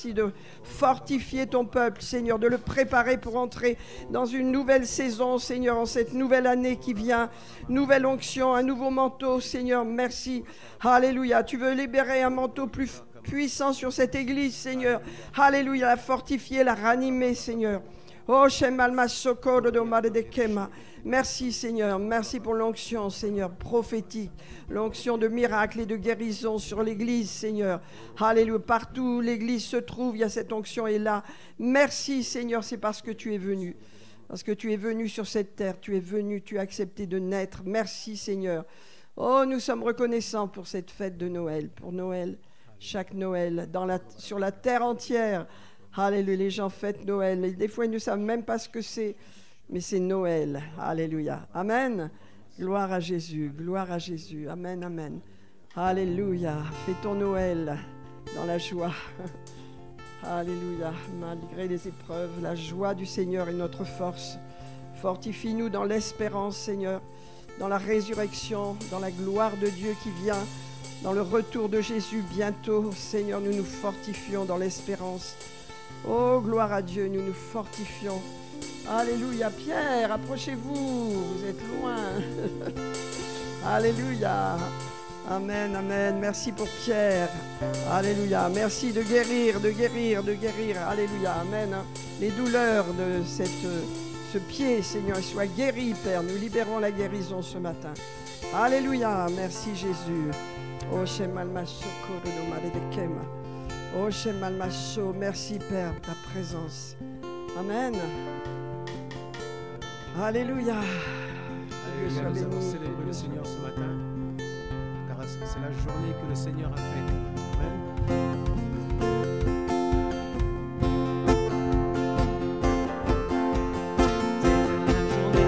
merci de fortifier ton peuple, Seigneur, de le préparer pour entrer dans une nouvelle saison, Seigneur, en cette nouvelle année qui vient. Nouvelle onction, un nouveau manteau, Seigneur, merci. Alléluia, tu veux libérer un manteau plus puissant sur cette église, Seigneur. Alléluia, la fortifier, la ranimer, Seigneur. Oh, Shemalma Sokoro do Maredekema. Merci, Seigneur. Merci pour l'onction, Seigneur, prophétique. L'onction de miracles et de guérison sur l'église, Seigneur. Alléluia. Partout où l'église se trouve, il y a cette onction est là. Merci, Seigneur, c'est parce que tu es venu. Parce que tu es venu sur cette terre. Tu es venu, tu as accepté de naître. Merci, Seigneur. Oh, nous sommes reconnaissants pour cette fête de Noël. Pour Noël, chaque Noël, sur la terre entière. Alléluia, les gens fêtent Noël. Et des fois, ils ne savent même pas ce que c'est. Mais c'est Noël. Alléluia. Amen. Gloire à Jésus. Gloire à Jésus. Amen, amen. Alléluia. Fêtons Noël dans la joie. Alléluia. Malgré les épreuves, la joie du Seigneur est notre force. Fortifie-nous dans l'espérance, Seigneur, dans la résurrection, dans la gloire de Dieu qui vient, dans le retour de Jésus bientôt. Seigneur, nous nous fortifions dans l'espérance. Oh, gloire à Dieu, nous nous fortifions. Alléluia. Pierre, approchez-vous, vous êtes loin. Alléluia. Amen, amen. Merci pour Pierre. Alléluia. Merci de guérir, de guérir, de guérir. Alléluia. Amen. Les douleurs de ce pied, Seigneur, soient guéries, Père. Nous libérons la guérison ce matin. Alléluia. Merci, Jésus. Oh, Shemalmaso, Kodonomaredekema. Oh, Shemalmaso. Merci, Père, pour ta présence. Amen. Alléluia. Alléluia. Nous allons célébrer le Seigneur ce matin, car c'est la journée que le Seigneur a faite. Amen. C'est la journée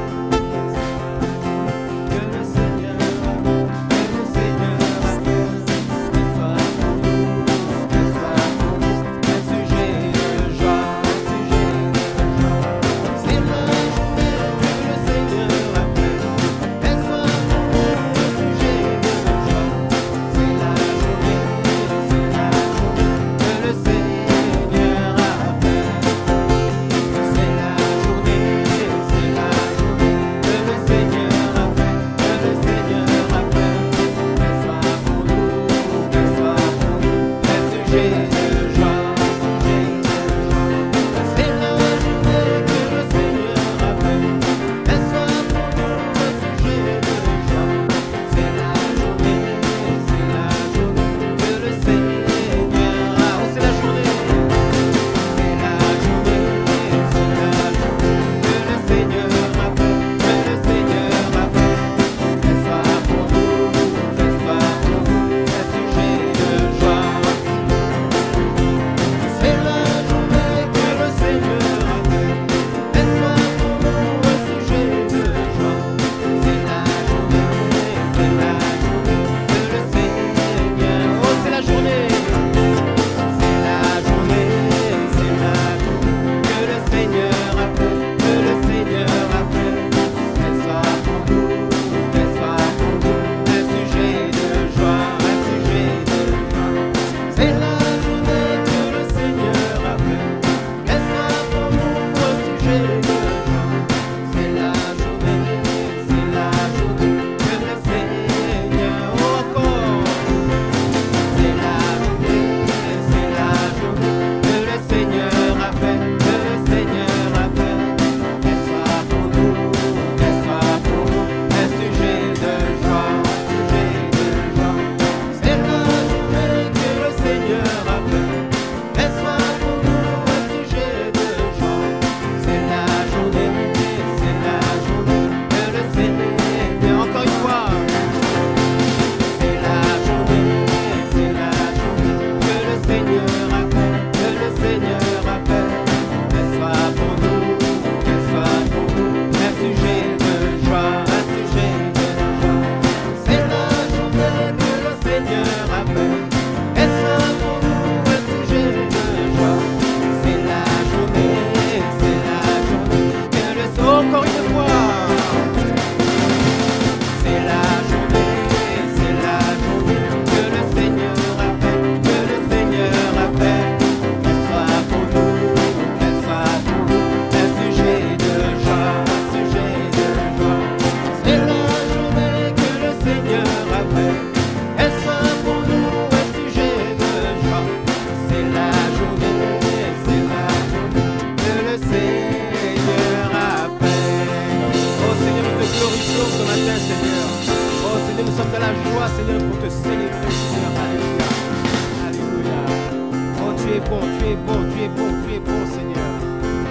bon, tu es bon, tu es bon, tu es bon, Seigneur.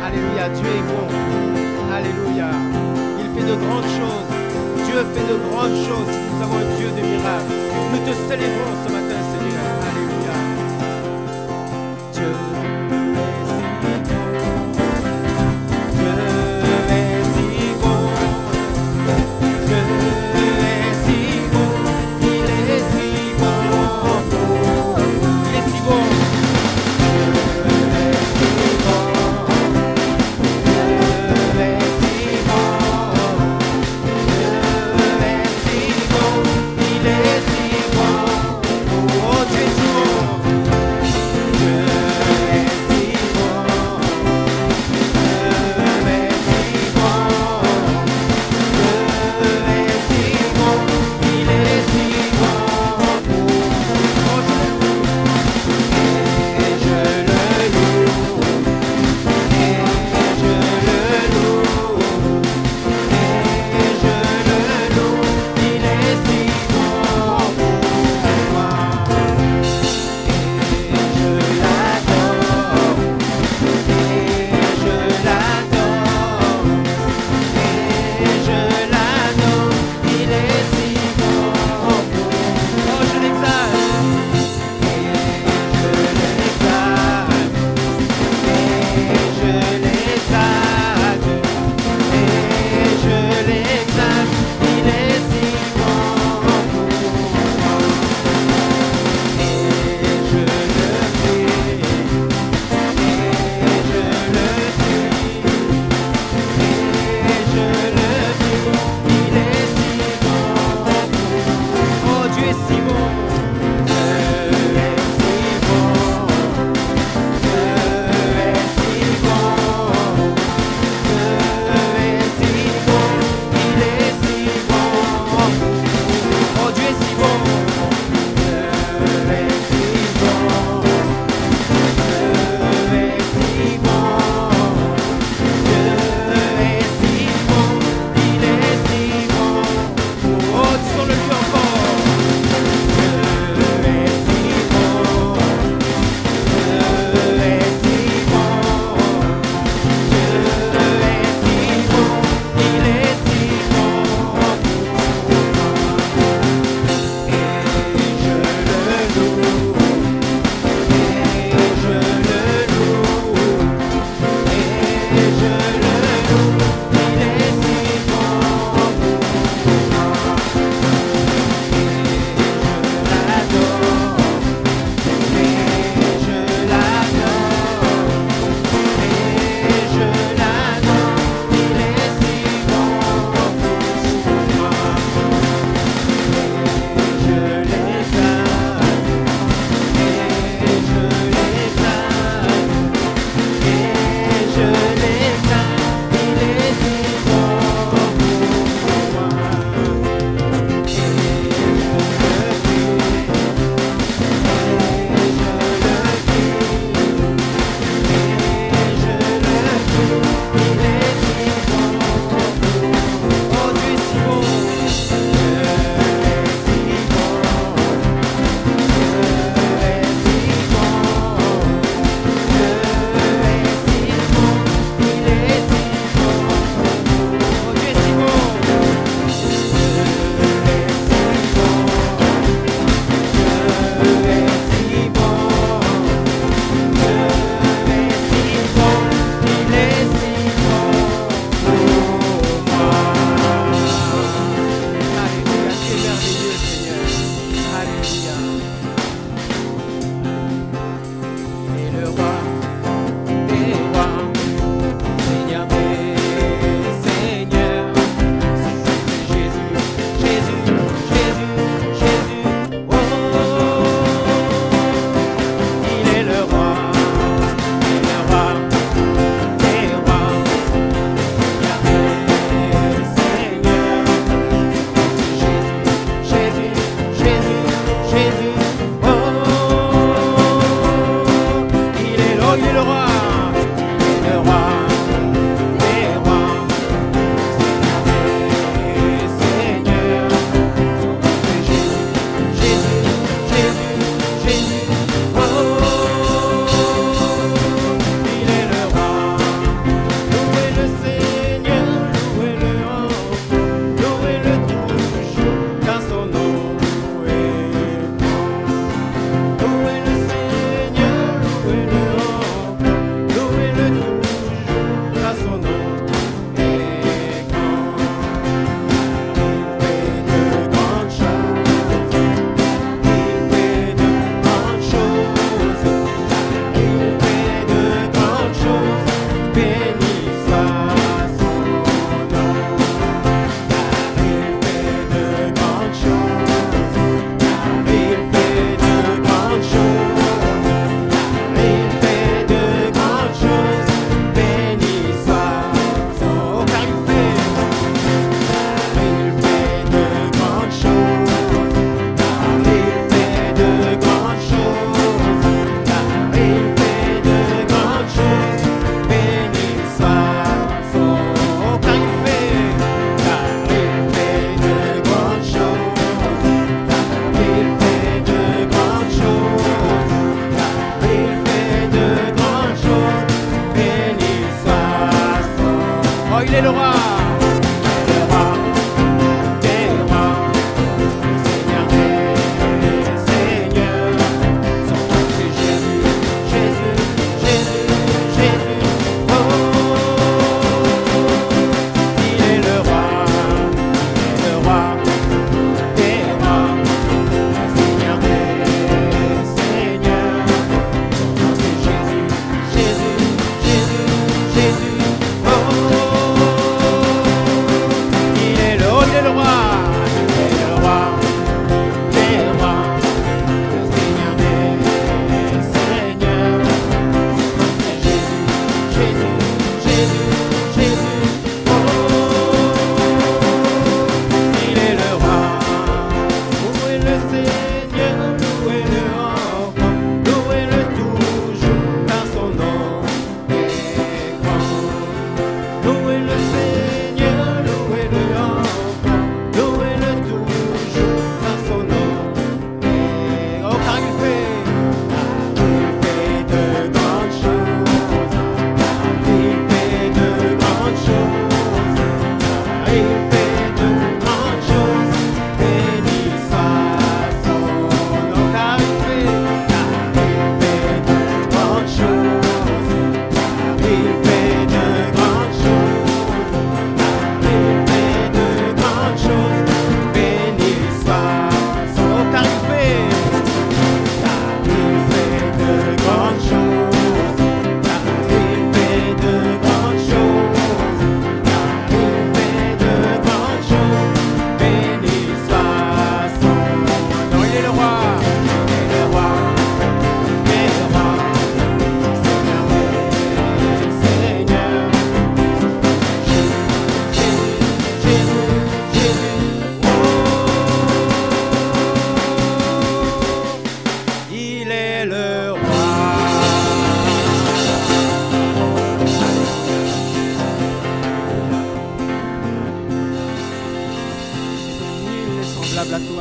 Alléluia, Dieu est bon. Alléluia. Il fait de grandes choses. Dieu fait de grandes choses. Nous avons un Dieu de miracles. Nous te célébrons ce matin, Seigneur. Alléluia. Dieu est si bon. Dieu est si bon. Dieu est si bon. Il est si bon. Il est si bon.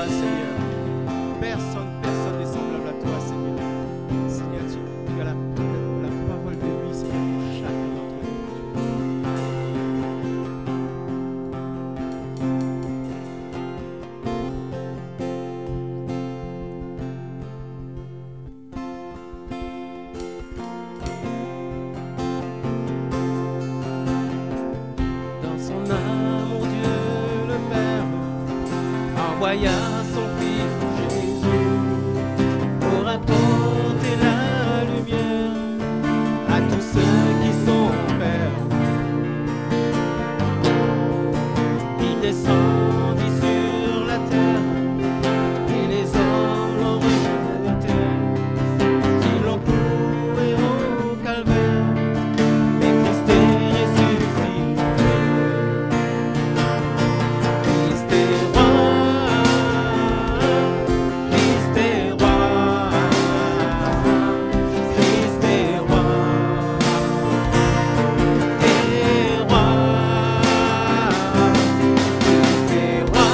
Seigneur. Personne n'est semblable à toi, Seigneur. Seigneur, tu as la parole de vie, Seigneur, pour chacun d'entre nous. Dans son âme, mon Dieu le Père envoya son Fils Jésus pour apporter la lumière à tous ceux qui sont perdus. Il descendit sur la terre et les hommes l'ont rejeté. Ils l'ont cloué au calvaire, mais Christ est ressuscité. Christ est roi, Christ est roi, Christ est roi, est roi, Christ est roi,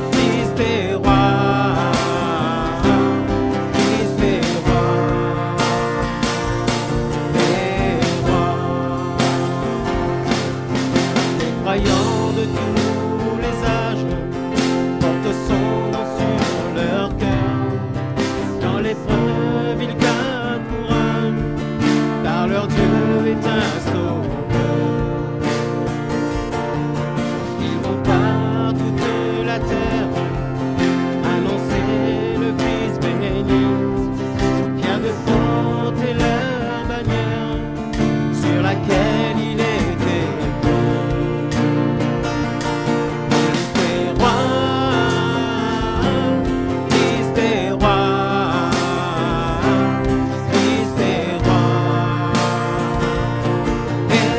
Christ est roi, Christ est roi, les croyants de tous les âges portent son nom sur leur cœur. Dans l'épreuve, ils gagnent courage, car leur Dieu est un sauveur. Ils vont par toute la terre annoncer le Fils béni, vient de porter leur bannière sur laquelle il était écrit. Christ est roi, Christ est roi, Christ est roi, est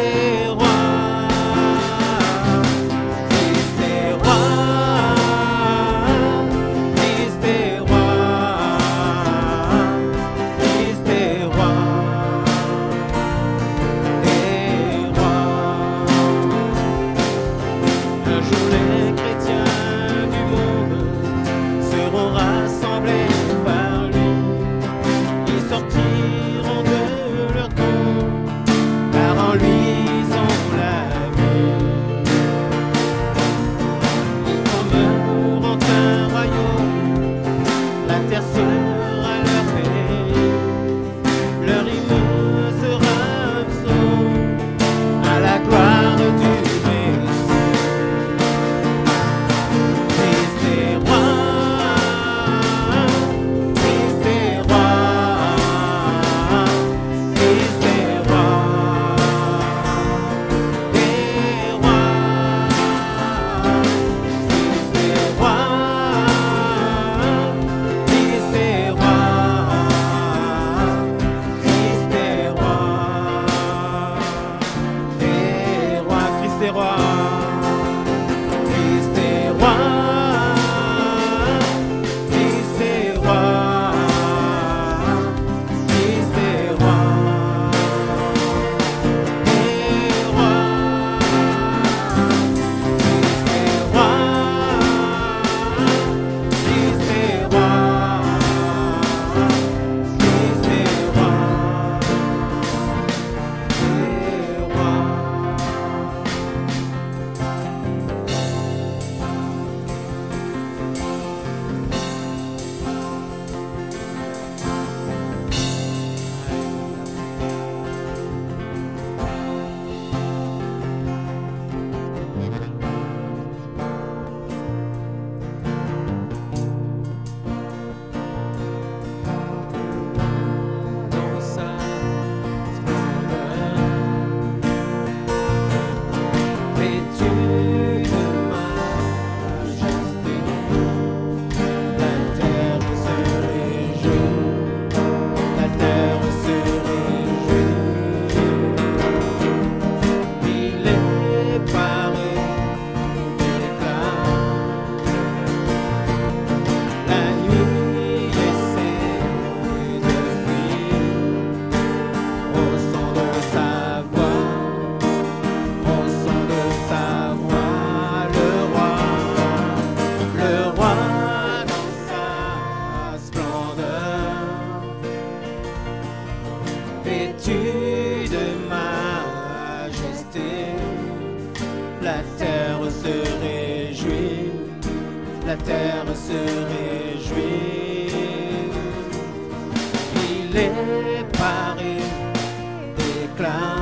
vêtu de majesté. La terre se réjouit, la terre se réjouit. Il est paré d'éclat.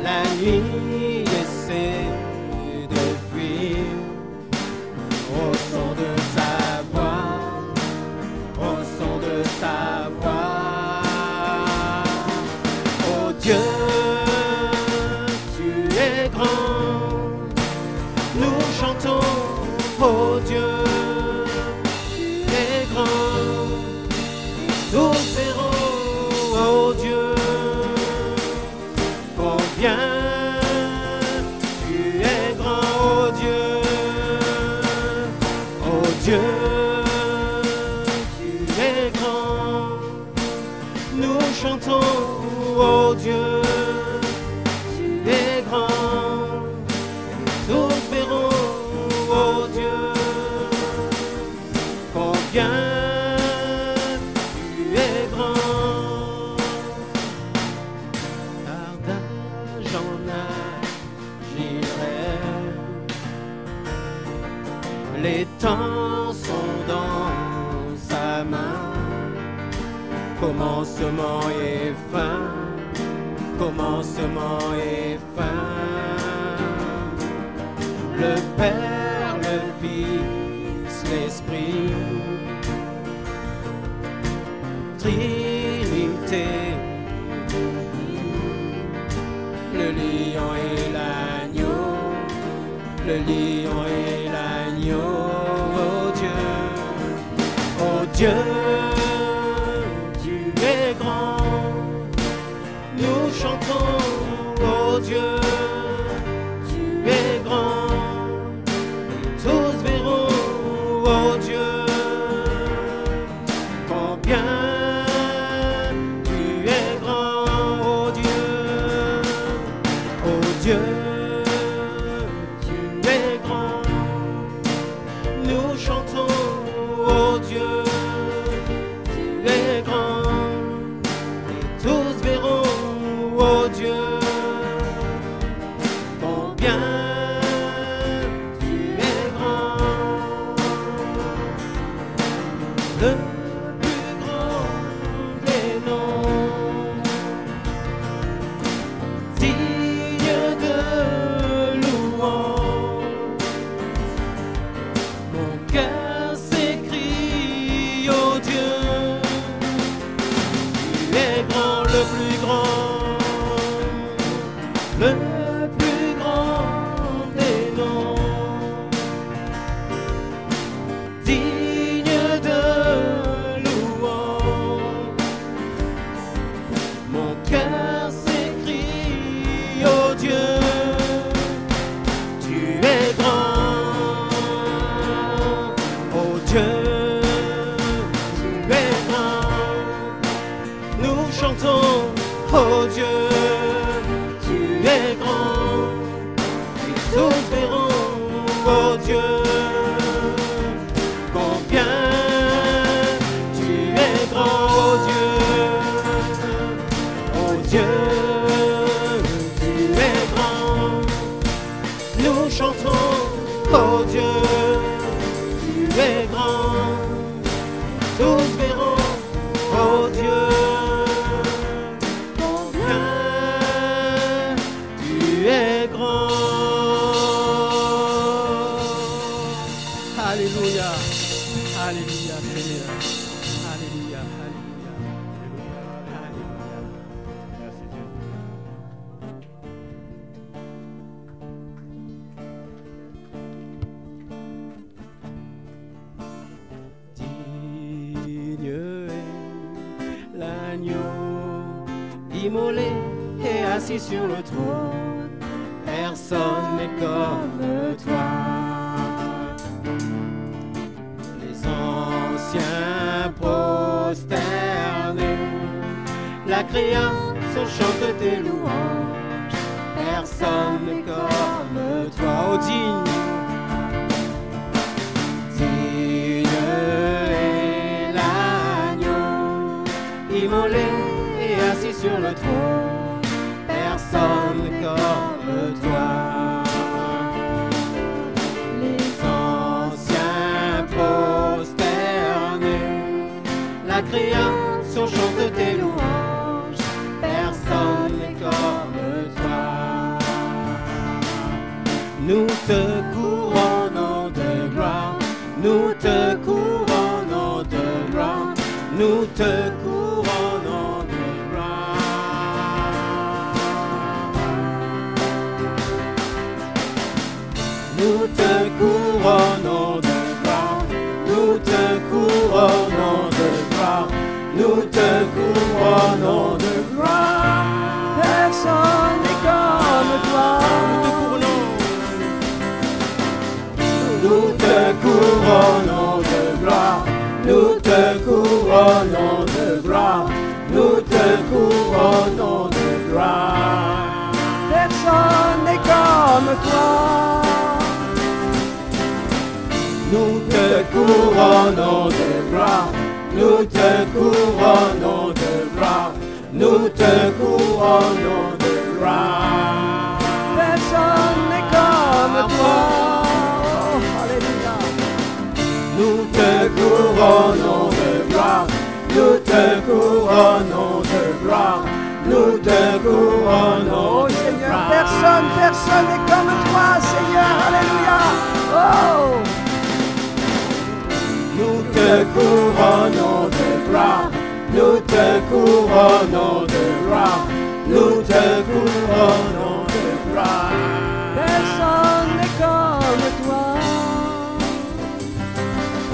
La nuit essaie de fuir au son de sa voix, au son de sa voix. Oh Dieu, tu es grand. Nous chantons, oh Dieu, tu es grand. Nous verrons, oh Dieu, combien tu es grand, oh Dieu, oh Dieu, tu es grand. Nous chantons, oh Dieu, tu es grand. Tous verront, oh Dieu, combien tu es grand. Davantage en agirait. Les temps sont dans sa main. Commencement et fin, commencement et fin. Le Père, le Fils, l'Esprit, Trinité, le lion et l'agneau, le lion et l'agneau. Oh Dieu, oh Dieu, tu es grand. Nous chantons, oh Dieu, tu es grand. Tous verront, oh Dieu, combien tu es grand, oh Dieu, oh Dieu, tu es grand. Nous chantons, oh Dieu, tu es grand. Et tous verront, oh Dieu, combien le plus grand des noms, digne de louange. Mon cœur s'écrie, oh Dieu, tu es grand, le plus grand, le plus grand des noms. Oh Dieu, tu es grand, et tous verront, oh Dieu, combien tu es grand, oh Dieu, oh Dieu, tu es grand. Nous chantons, oh Dieu, tu es grand, tous verront, oh Dieu. Alléluia, Alléluia, Seigneur. Alléluia, Alléluia, Alléluia. Merci Jésus. Digne est l'agneau immolé et assis sur le trône. Personne n'est comme toi. Anciens prosternés, la création chante tes louanges. Personne n'est comme toi, oh digne. Digne est l'agneau immolé et assis sur le trône. Personne comme toi. Les anciens prosternés, la création chante tes louanges. Personne comme toi. Nous te couronnons de gloire. Nous te couronnons de gloire. Nous te couronnons de gloire. Nous te couronnons de gloire. Nous te couronnons de gloire. Nous te couronnons de gloire. Personne n'est comme toi. Nous te couronnons de gloire. Nous te couronnons de gloire. Nous te couronnons de gloire. Personne n'est comme toi. Nous te couronnons de gloire. Nous te couronnons de gloire. Nous te couronnons de gloire. Personne n'est comme toi. Oh, alléluia. Nous te couronnons de gloire. Nous te couronnons de gloire. Nous te couronnons Oh de Seigneur, gloire. personne n'est comme toi, Seigneur. Alléluia. Oh, Nous te couronnons de gloire. Nous te couronnons de gloire. Nous te couronnons de gloire. personne n'est comme toi.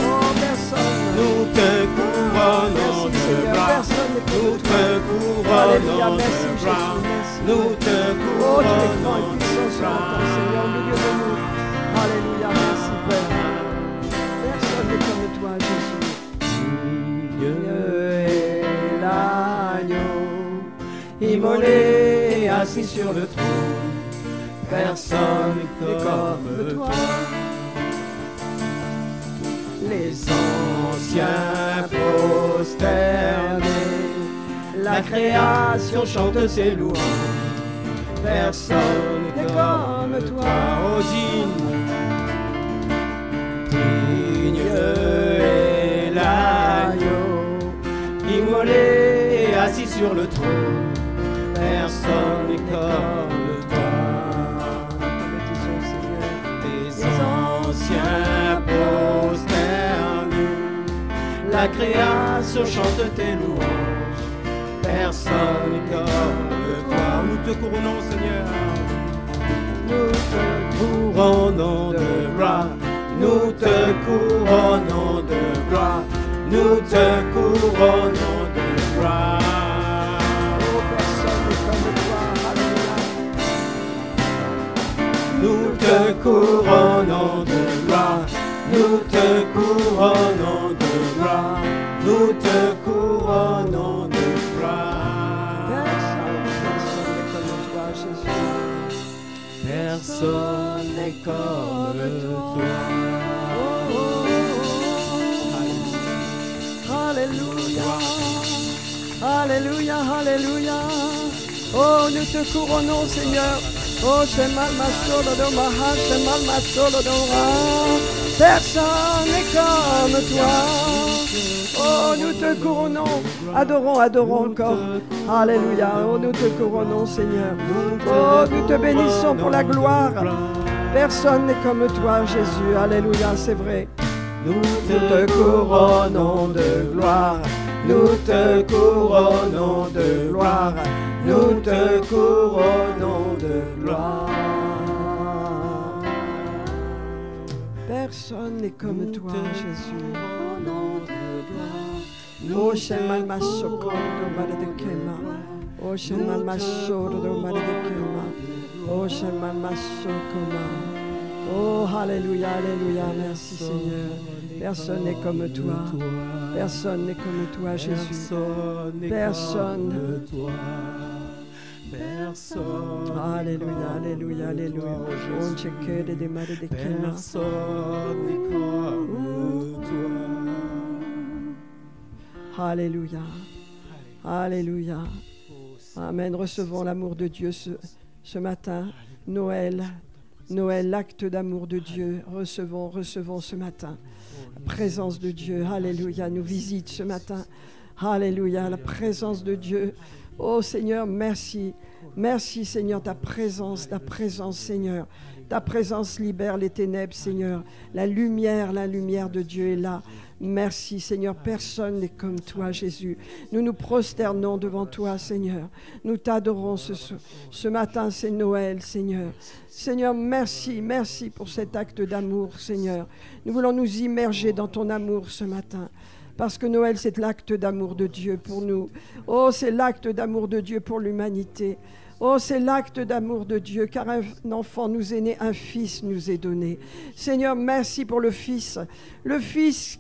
Oh, personne. Nous te couronnons Merci, de Seigneur. gloire. Personne n'est Nous comme te toi. Alléluia. couronnons Merci, de Jésus. gloire. Merci. Nous te Oh, tu es grand et couronnons puissant de sur ton gloire. Seigneur, au milieu de nous. Alléluia. Merci, Père. Personne n'est comme toi, Jésus. Dieu est l'agneau, immolé et assis sur le trône. Personne n'est comme toi. Les anciens prosternés, la création chante ses louanges. Personne n'est comme toi. Oh, digne est l'agneau, immolé et assis sur le trône. Personne n'est comme toi. Les anciens prosternés, la création chante tes louanges. Personne n'est comme toi. Nous te couronnons, Seigneur. Nous te Couronnons de gloire. Nous te couronnons de gloire. Nous te couronnons de gloire. Oh, personne n'est comme toi. Alléluia. Nous te couronnons de gloire. Nous te couronnons de gloire. Nous te couronnons de gloire. Personne n'est comme toi, Jésus. Personne n'est comme toi. Oh, alléluia. Alléluia, alléluia. Oh, nous te couronnons, Seigneur. Oh, Shemal Masolo Maha, Shemal Masolo Dora. Personne n'est comme toi. Oh, nous te couronnons. Adorons, adorons encore. Alléluia. Oh, nous te couronnons, Seigneur. Oh, nous te bénissons pour la gloire. Personne n'est comme toi, Jésus. Alléluia, c'est vrai. Nous te couronnons de gloire. Nous te couronnons de gloire. Nous te couronnons de gloire. Personne n'est comme toi, Jésus. Oh, Shemal Masoko do Maradekema. Oh, Shemal Masoko do Maradekema. Oh, Shemal Masokoma. Oh, alléluia, alléluia, merci Seigneur. Personne n'est comme toi. Personne n'est comme toi, Jésus. Personne. Personne. Alléluia, alléluia, alléluia. On check de démarrer des kémas. Personne n'est comme toi. Alléluia. Alléluia. Amen. Recevons l'amour de Dieu ce matin. Noël, l'acte d'amour de Dieu. Recevons ce matin. La présence de Dieu. Alléluia. Nous visite ce matin. Alléluia. La présence de Dieu. Oh Seigneur, merci. Merci Seigneur, ta présence, Seigneur. Ta présence libère les ténèbres, Seigneur. La lumière de Dieu est là. Merci Seigneur, personne n'est comme toi Jésus. Nous nous prosternons devant toi Seigneur. Nous t'adorons ce matin, c'est Noël Seigneur. Seigneur, merci pour cet acte d'amour Seigneur. Nous voulons nous immerger dans ton amour ce matin. Parce que Noël, c'est l'acte d'amour de Dieu pour nous. Oh, c'est l'acte d'amour de Dieu pour l'humanité. Oh, c'est l'acte d'amour de Dieu, car un enfant nous est né, un fils nous est donné. Seigneur, merci pour le fils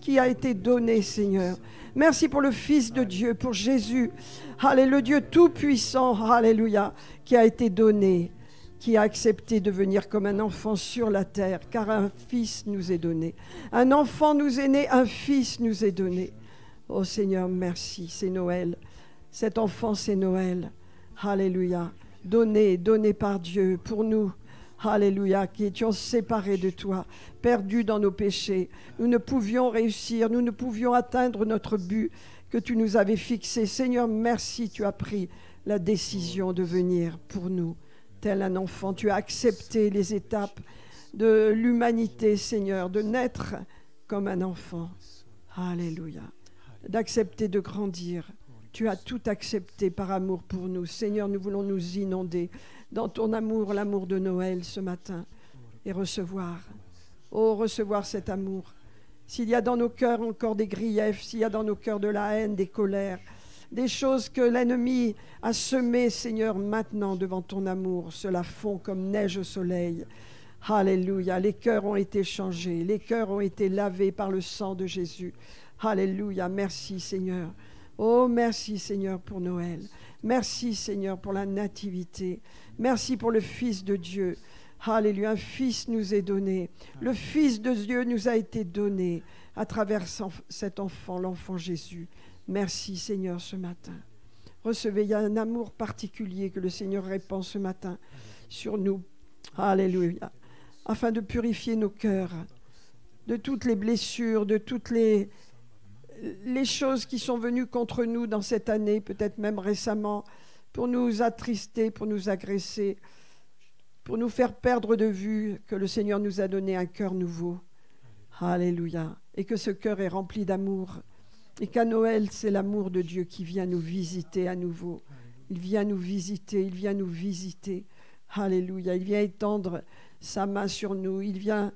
qui a été donné, Seigneur. Merci pour le Fils de Dieu, pour Jésus. Alléluia, le Dieu tout-puissant, alléluia, qui a été donné, qui a accepté de venir comme un enfant sur la terre, car un fils nous est donné. Un enfant nous est né, un fils nous est donné. Oh Seigneur, merci, c'est Noël. Cet enfant, c'est Noël. Alléluia. Donné par Dieu pour nous. Alléluia, qui étions séparés de toi, perdus dans nos péchés. Nous ne pouvions réussir, nous ne pouvions atteindre notre but que tu nous avais fixé. Seigneur, merci, tu as pris la décision de venir pour nous. Tel un enfant, tu as accepté les étapes de l'humanité, Seigneur, de naître comme un enfant. Alléluia. D'accepter de grandir. Tu as tout accepté par amour pour nous. Seigneur, nous voulons nous inonder dans ton amour, l'amour de Noël ce matin, et recevoir cet amour. S'il y a dans nos cœurs encore des griefs, s'il y a dans nos cœurs de la haine, des colères, des choses que l'ennemi a semées, Seigneur, maintenant devant ton amour, cela fond comme neige au soleil. Alléluia, les cœurs ont été changés, les cœurs ont été lavés par le sang de Jésus. Alléluia, merci Seigneur. Oh, merci Seigneur pour Noël. Merci Seigneur pour la nativité. Merci pour le Fils de Dieu. Alléluia, un Fils nous est donné. Le Fils de Dieu nous a été donné à travers cet enfant, l'enfant Jésus. Merci Seigneur ce matin. Recevez, il y a un amour particulier que le Seigneur répand ce matin sur nous. Alléluia. Afin de purifier nos cœurs de toutes les blessures, de toutes les choses qui sont venues contre nous dans cette année, peut-être même récemment, pour nous attrister, pour nous agresser, pour nous faire perdre de vue que le Seigneur nous a donné un cœur nouveau. Alléluia. Et que ce cœur est rempli d'amour. Et qu'à Noël, c'est l'amour de Dieu qui vient nous visiter à nouveau. Il vient nous visiter, il vient nous visiter. Alléluia. Il vient étendre sa main sur nous. Il vient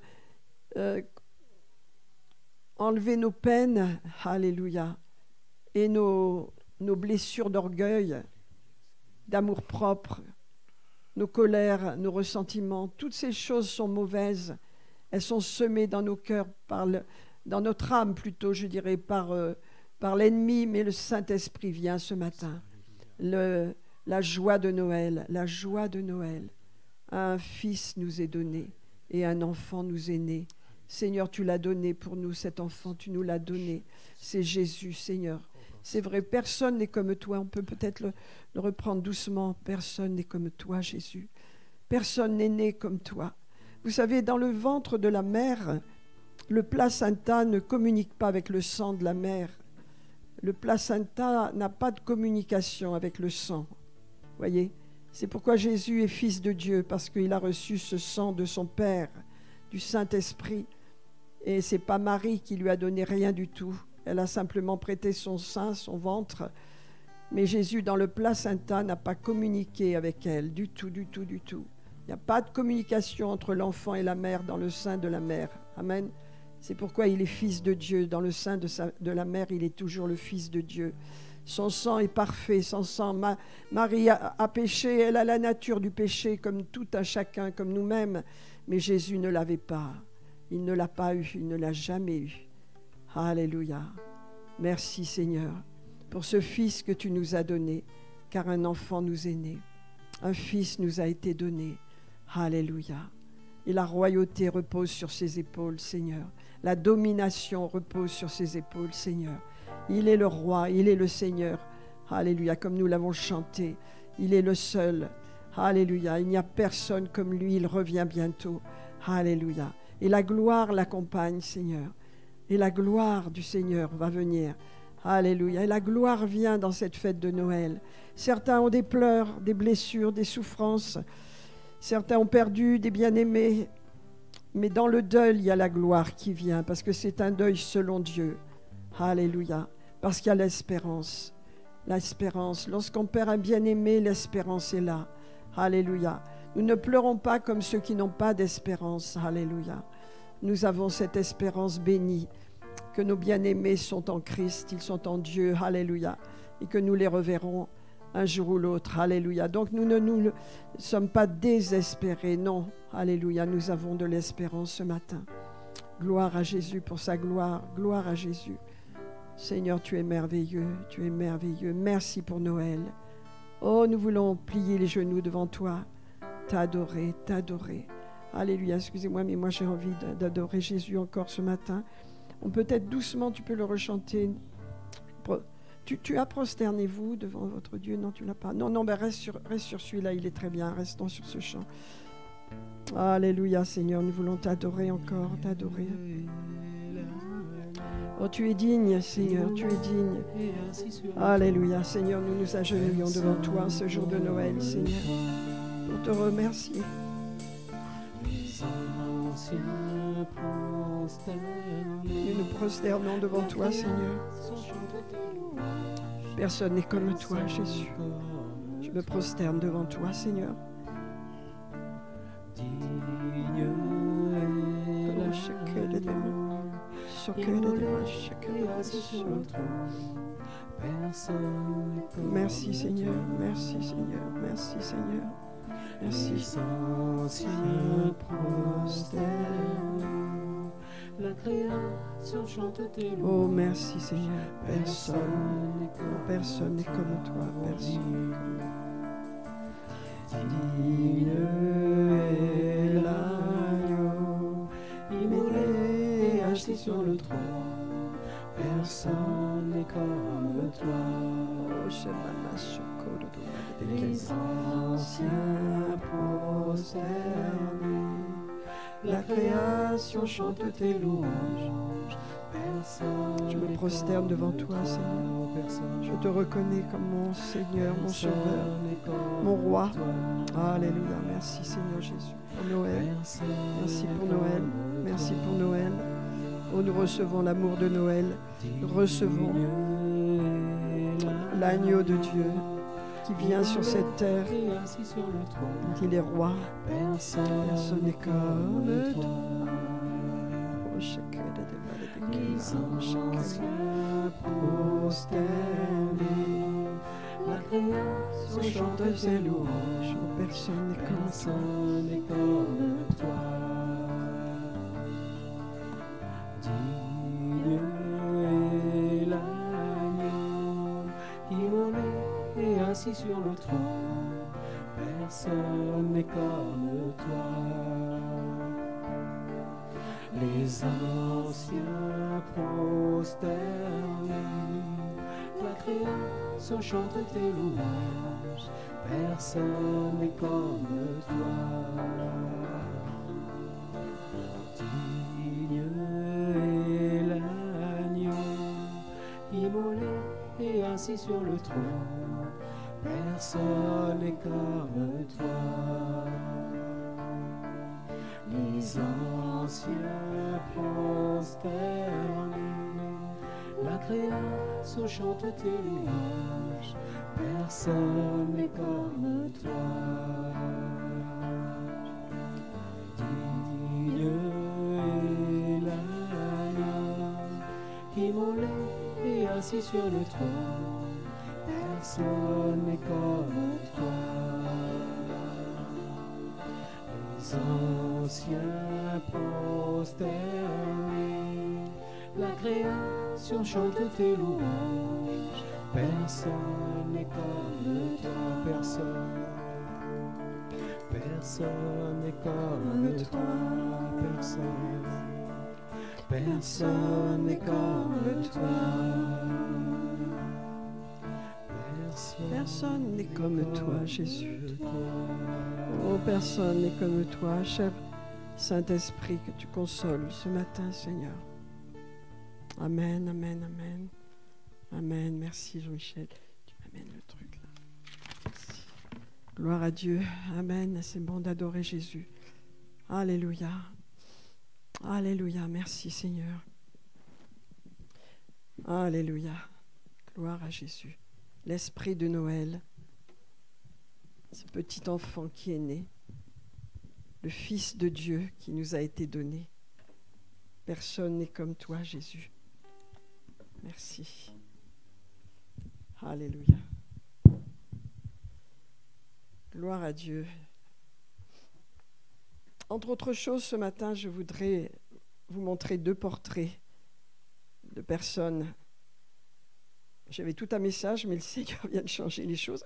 enlever nos peines, alléluia, et nos blessures d'orgueil, d'amour-propre, nos colères, nos ressentiments. Toutes ces choses sont mauvaises. Elles sont semées dans nos cœurs, dans notre âme plutôt, je dirais, par l'ennemi, mais le Saint-Esprit vient ce matin. La joie de Noël, la joie de Noël. Un fils nous est donné et un enfant nous est né. Seigneur, tu l'as donné pour nous, cet enfant, tu nous l'as donné. C'est Jésus, Seigneur. C'est vrai, personne n'est comme toi. On peut peut-être le reprendre doucement. Personne n'est comme toi, Jésus. Personne n'est né comme toi. Vous savez, dans le ventre de la mère, le placenta ne communique pas avec le sang de la mère. Le placenta n'a pas de communication avec le sang. Voyez, c'est pourquoi Jésus est fils de Dieu, parce qu'il a reçu ce sang de son Père, du Saint-Esprit. Et ce n'est pas Marie qui lui a donné rien du tout. Elle a simplement prêté son sein, son ventre. Mais Jésus, dans le placenta, n'a pas communiqué avec elle du tout, du tout, du tout. Il n'y a pas de communication entre l'enfant et la mère dans le sein de la mère. Amen. C'est pourquoi il est fils de Dieu. Dans le sein de la mère, il est toujours le fils de Dieu. Son sang est parfait, son sang. Marie a péché, elle a la nature du péché comme tout un chacun, comme nous-mêmes. Mais Jésus ne l'avait pas. Il ne l'a pas eu, il ne l'a jamais eu. Alléluia. Merci Seigneur pour ce Fils que tu nous as donné, car un enfant nous est né. Un Fils nous a été donné. Alléluia. Et la royauté repose sur ses épaules, Seigneur. La domination repose sur ses épaules, Seigneur. Il est le roi, il est le Seigneur. Alléluia, comme nous l'avons chanté. Il est le seul. Alléluia, il n'y a personne comme lui, il revient bientôt. Alléluia. Et la gloire l'accompagne, Seigneur. Et la gloire du Seigneur va venir. Alléluia. Et la gloire vient dans cette fête de Noël. Certains ont des pleurs, des blessures, des souffrances. Certains ont perdu des bien-aimés. Mais dans le deuil, il y a la gloire qui vient, parce que c'est un deuil selon Dieu. Alléluia. Parce qu'il y a l'espérance. L'espérance. Lorsqu'on perd un bien-aimé, l'espérance est là. Alléluia. Nous ne pleurons pas comme ceux qui n'ont pas d'espérance. Alléluia. Nous avons cette espérance bénie, que nos bien-aimés sont en Christ, ils sont en Dieu. Alléluia. Et que nous les reverrons un jour ou l'autre. Alléluia. Donc nous ne sommes pas désespérés. Non. Alléluia. Nous avons de l'espérance ce matin. Gloire à Jésus pour sa gloire. Gloire à Jésus. Seigneur, tu es merveilleux. Tu es merveilleux. Merci pour Noël. Oh, nous voulons plier les genoux devant toi. T'adorer, t'adorer. Alléluia. Excusez-moi, mais moi j'ai envie d'adorer Jésus encore ce matin. On peut-être doucement, tu peux le rechanter. Tu as prosternez-vous devant votre Dieu? Non, tu l'as pas. Non, ben reste sur celui-là, il est très bien. Restons sur ce chant. Alléluia, Seigneur, nous voulons t'adorer encore, t'adorer. Oh, tu es digne, Seigneur, tu es digne. Alléluia, Seigneur, nous nous agenouillons devant toi ce jour de Noël, Seigneur, pour te remercier. Nous nous prosternons devant toi, Seigneur. Personne n'est comme toi, Jésus. Je me prosterne devant toi, Seigneur. Merci Seigneur, merci Seigneur, merci Seigneur. Merci. Oh merci Seigneur, personne n'est comme toi, personne n'est comme toi. Digne est l'agneau, immolé, assis sur le trône. Personne n'est comme toi. Les anciens prosternés, la création chante tes louanges. Je me prosterne devant toi, Seigneur. Je te reconnais comme mon Seigneur, mon Sauveur, mon Roi. Alléluia. Merci, Seigneur Jésus, pour Noël. Merci pour Noël. Merci pour Noël. Oh, nous recevons l'amour de Noël. Nous recevons l'agneau de Dieu qui vient sur cette terre. Il est roi. Personne n'est comme toi. Oh, chacun des la création chante ses louanges. Personne n'est comme toi. Digne est l'agneau, immolé et assis sur le trône. Personne n'est comme toi. Les anciens prosternés, la création chante tes louanges. Personne n'est comme toi. Digne est l'agneau, immolé et assis sur le trône. Personne n'est comme toi. Les anciens prosternés, la création chante tes louanges. Personne n'est comme toi. Digne est l'agneau, immolé et assis sur le trône. Personne n'est comme toi. Les anciens prosternés, la création chante tes louanges. Personne n'est comme toi, personne. Personne n'est comme toi, personne. Personne n'est comme toi. Personne n'est comme toi, Jésus. Oh, personne n'est comme toi, cher Saint-Esprit, que tu consoles ce matin, Seigneur. Amen, amen, amen. Amen. Merci, Jean-Michel. Tu m'amènes le truc là. Merci. Gloire à Dieu. Amen. C'est bon d'adorer Jésus. Alléluia. Alléluia. Merci, Seigneur. Alléluia. Gloire à Jésus. L'esprit de Noël, ce petit enfant qui est né, le Fils de Dieu qui nous a été donné. Personne n'est comme toi, Jésus. Merci. Alléluia. Gloire à Dieu. Entre autres choses, ce matin, je voudrais vous montrer 2 portraits de personnes. J'avais tout un message, mais le Seigneur vient de changer les choses.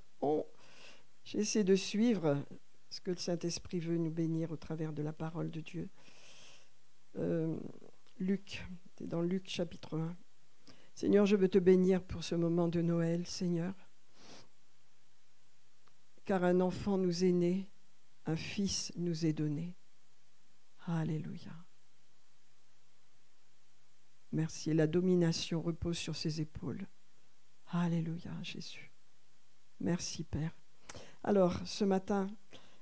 J'essaie de suivre ce que le Saint-Esprit veut nous bénir au travers de la parole de Dieu. Luc, c'est dans Luc chapitre 1. Seigneur, je veux te bénir pour ce moment de Noël, Seigneur. Car un enfant nous est né, un fils nous est donné. Alléluia. Merci. Et la domination repose sur ses épaules. Alléluia, Jésus. Merci, Père. Alors, ce matin,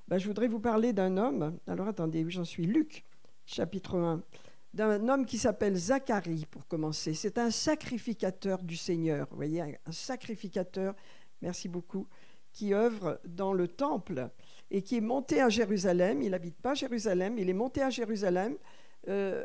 je voudrais vous parler d'un homme. Alors, attendez, j'en suis. Luc, chapitre 1. D'un homme qui s'appelle Zacharie, pour commencer. C'est un sacrificateur du Seigneur. Vous voyez, un sacrificateur, merci beaucoup, qui œuvre dans le temple et qui est monté à Jérusalem. Il n'habite pas Jérusalem, il est monté à Jérusalem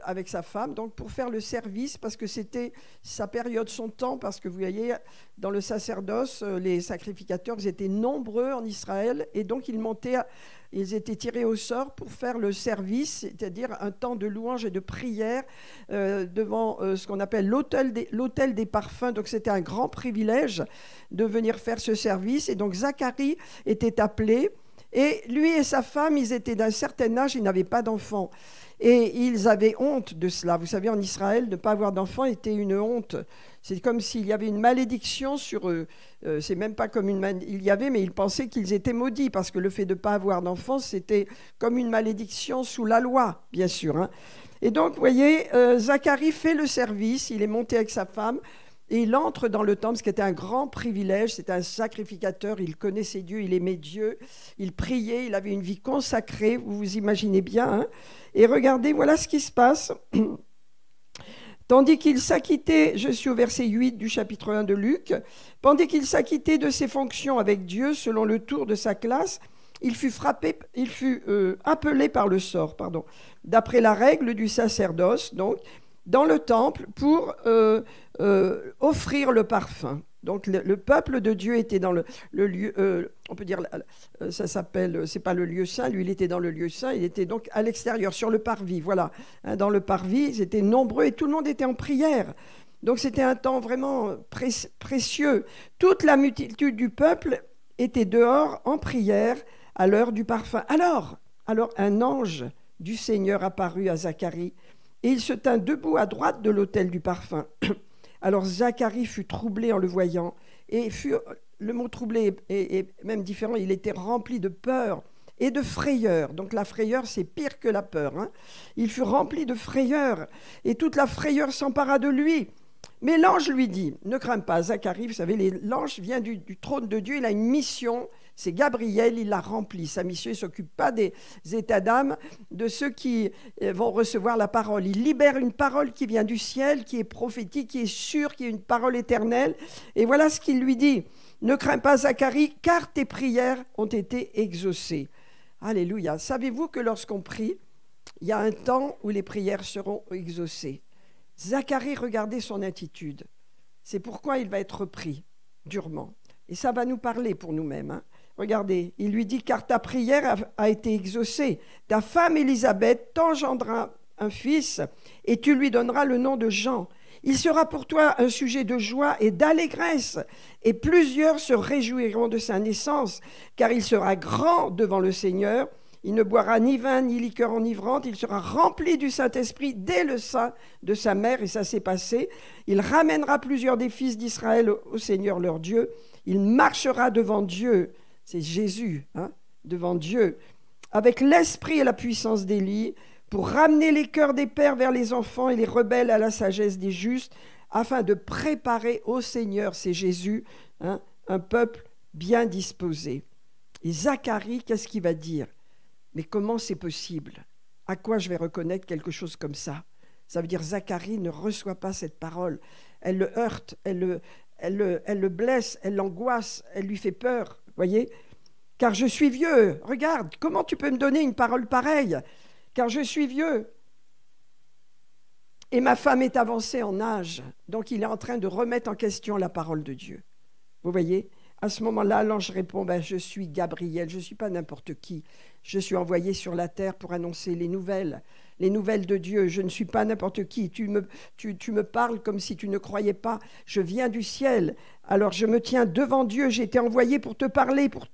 avec sa femme, donc pour faire le service, parce que c'était sa période, son temps, parce que vous voyez, dans le sacerdoce, les sacrificateurs, ils étaient nombreux en Israël, et donc ils étaient tirés au sort pour faire le service, c'est-à-dire un temps de louange et de prière devant ce qu'on appelle l'autel des parfums. Donc c'était un grand privilège de venir faire ce service, et donc Zacharie était appelé, et lui et sa femme, ils étaient d'un certain âge, ils n'avaient pas d'enfants. Et ils avaient honte de cela. Vous savez, en Israël, ne pas avoir d'enfants était une honte. C'est comme s'il y avait une malédiction sur eux. C'est même pas comme il y avait, mais ils pensaient qu'ils étaient maudits, parce que le fait de ne pas avoir d'enfants, c'était comme une malédiction sous la loi, bien sûr. Hein. Et donc, vous voyez, Zacharie fait le service, il est monté avec sa femme, et il entre dans le temple, ce qui était un grand privilège. C'était un sacrificateur, il connaissait Dieu, il aimait Dieu, il priait, il avait une vie consacrée, vous vous imaginez bien. Hein. Et regardez, voilà ce qui se passe. Tandis qu'il s'acquittait, je suis au verset 8 du chapitre 1 de Luc, tandis qu'il s'acquittait de ses fonctions avec Dieu selon le tour de sa classe, il fut appelé par le sort, d'après la règle du sacerdoce, donc, dans le temple pour offrir le parfum. Donc le peuple de Dieu était dans le lieu, on peut dire, ça s'appelle, c'est pas le lieu saint, lui il était dans le lieu saint, il était donc à l'extérieur, sur le parvis, voilà. Hein, dans le parvis, ils étaient nombreux et tout le monde était en prière. Donc c'était un temps vraiment précieux. Toute la multitude du peuple était dehors en prière à l'heure du parfum. Alors un ange du Seigneur apparut à Zacharie, et il se tint debout à droite de l'autel du parfum. Alors Zacharie fut troublé en le voyant, et le mot troublé est même différent, il était rempli de peur et de frayeur. Donc la frayeur, c'est pire que la peur. Hein. Il fut rempli de frayeur, et toute la frayeur s'empara de lui. Mais l'ange lui dit, ne crains pas, Zacharie, vous savez, l'ange vient du trône de Dieu, il a une mission. C'est Gabriel, il l'a rempli. Sa mission, il ne s'occupe pas des états d'âme de ceux qui vont recevoir la parole. Il libère une parole qui vient du ciel, qui est prophétique, qui est sûre, qui est une parole éternelle. Et voilà ce qu'il lui dit. Ne crains pas, Zacharie, car tes prières ont été exaucées. Alléluia. Savez-vous que lorsqu'on prie, il y a un temps où les prières seront exaucées. Zacharie, regardez son attitude. C'est pourquoi il va être pris durement. Et ça va nous parler pour nous-mêmes. Hein. Regardez, il lui dit, car ta prière a été exaucée. Ta femme Élisabeth t'engendrera un fils et tu lui donneras le nom de Jean. Il sera pour toi un sujet de joie et d'allégresse, et plusieurs se réjouiront de sa naissance, car il sera grand devant le Seigneur. Il ne boira ni vin ni liqueur enivrante. Il sera rempli du Saint-Esprit dès le sein de sa mère. Et ça s'est passé. Il ramènera plusieurs des fils d'Israël au Seigneur leur Dieu. Il marchera devant Dieu. C'est Jésus, devant Dieu, avec l'esprit et la puissance d'Élie, pour ramener les cœurs des pères vers les enfants et les rebelles à la sagesse des justes, afin de préparer au Seigneur, c'est Jésus, un peuple bien disposé. Et Zacharie, qu'est-ce qu'il va dire? Mais comment c'est possible? À quoi je vais reconnaître quelque chose comme ça? Ça veut dire Zacharie ne reçoit pas cette parole. Elle le heurte, elle le blesse, elle l'angoisse, elle lui fait peur. Voyez? Car je suis vieux. Regarde, comment tu peux me donner une parole pareille? Car je suis vieux. Et ma femme est avancée en âge. Donc il est en train de remettre en question la parole de Dieu. Vous voyez? À ce moment-là, l'ange répond, je suis Gabriel, je ne suis pas n'importe qui. Je suis envoyé sur la terre pour annoncer les nouvelles de Dieu. Je ne suis pas n'importe qui. Tu me parles comme si tu ne croyais pas. Je viens du ciel. Alors je me tiens devant Dieu. J'ai été envoyé pour te parler, pour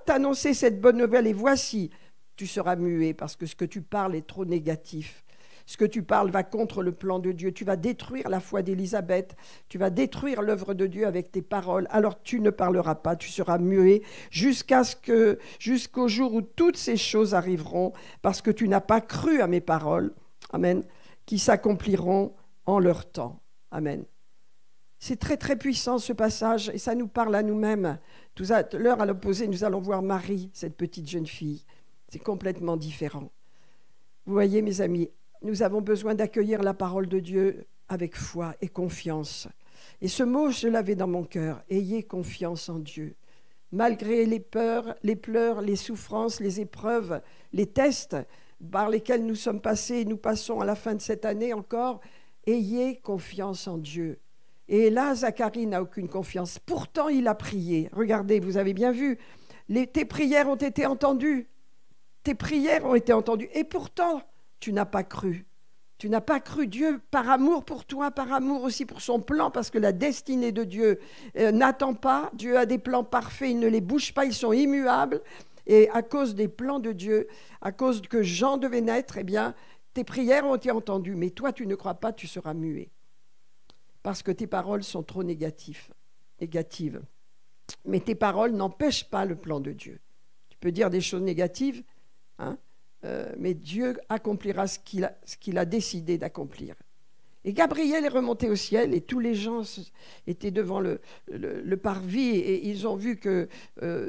t'annoncer cette bonne nouvelle. Et voici, tu seras muet parce que ce que tu parles est trop négatif. Ce que tu parles va contre le plan de Dieu. Tu vas détruire la foi d'Élisabeth. Tu vas détruire l'œuvre de Dieu avec tes paroles. Alors tu ne parleras pas, tu seras muet jusqu'au jour où toutes ces choses arriveront parce que tu n'as pas cru à mes paroles. Amen. Qui s'accompliront en leur temps. Amen. C'est très très puissant ce passage et ça nous parle à nous-mêmes. Tout à l'heure à l'opposé, nous allons voir Marie, cette petite jeune fille. C'est complètement différent. Vous voyez mes amis, nous avons besoin d'accueillir la parole de Dieu avec foi et confiance. Et ce mot, je l'avais dans mon cœur. Ayez confiance en Dieu. Malgré les peurs, les pleurs, les souffrances, les épreuves, les tests par lesquels nous sommes passés et nous passons à la fin de cette année encore, ayez confiance en Dieu. Et là, Zacharie n'a aucune confiance. Pourtant, il a prié. Regardez, vous avez bien vu, tes prières ont été entendues. Tes prières ont été entendues. Et pourtant, tu n'as pas cru. Tu n'as pas cru Dieu par amour pour toi, par amour aussi pour son plan, parce que la destinée de Dieu n'attend pas. Dieu a des plans parfaits, il ne les bouge pas, ils sont immuables. Et à cause des plans de Dieu, à cause que Jean devait naître, eh bien, tes prières ont été entendues. Mais toi, tu ne crois pas, tu seras muet. Parce que tes paroles sont trop négatives. Mais tes paroles n'empêchent pas le plan de Dieu. Tu peux dire des choses négatives, mais Dieu accomplira ce qu'il a décidé d'accomplir. Et Gabriel est remonté au ciel et tous les gens étaient devant le parvis et ils ont vu que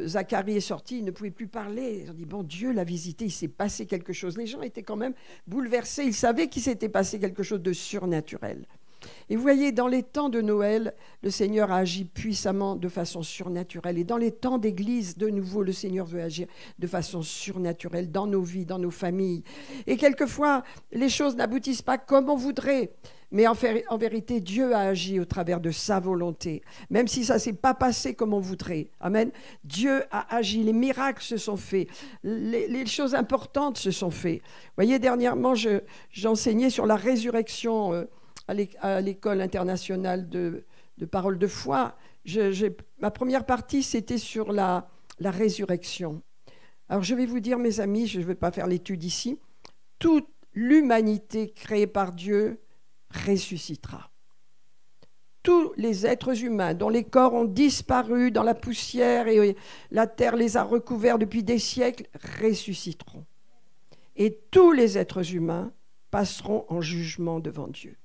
Zacharie est sorti, il ne pouvait plus parler. Ils ont dit, bon, Dieu l'a visité, il s'est passé quelque chose. Les gens étaient quand même bouleversés, ils savaient qu'il s'était passé quelque chose de surnaturel. Et vous voyez, dans les temps de Noël, le Seigneur a agi puissamment de façon surnaturelle. Et dans les temps d'église, de nouveau, le Seigneur veut agir de façon surnaturelle dans nos vies, dans nos familles. Et quelquefois, les choses n'aboutissent pas comme on voudrait. Mais en vérité, Dieu a agi au travers de sa volonté. Même si ça ne s'est pas passé comme on voudrait. Amen. Dieu a agi, les miracles se sont faits. Les choses importantes se sont faites. Vous voyez, dernièrement, j'enseignais sur la résurrection à l'école internationale de parole de foi. Ma première partie, c'était sur la résurrection. Alors, je vais vous dire, mes amis, je ne vais pas faire l'étude ici, toute l'humanité créée par Dieu ressuscitera. Tous les êtres humains dont les corps ont disparu dans la poussière et la terre les a recouverts depuis des siècles ressusciteront. Et tous les êtres humains passeront en jugement devant Dieu.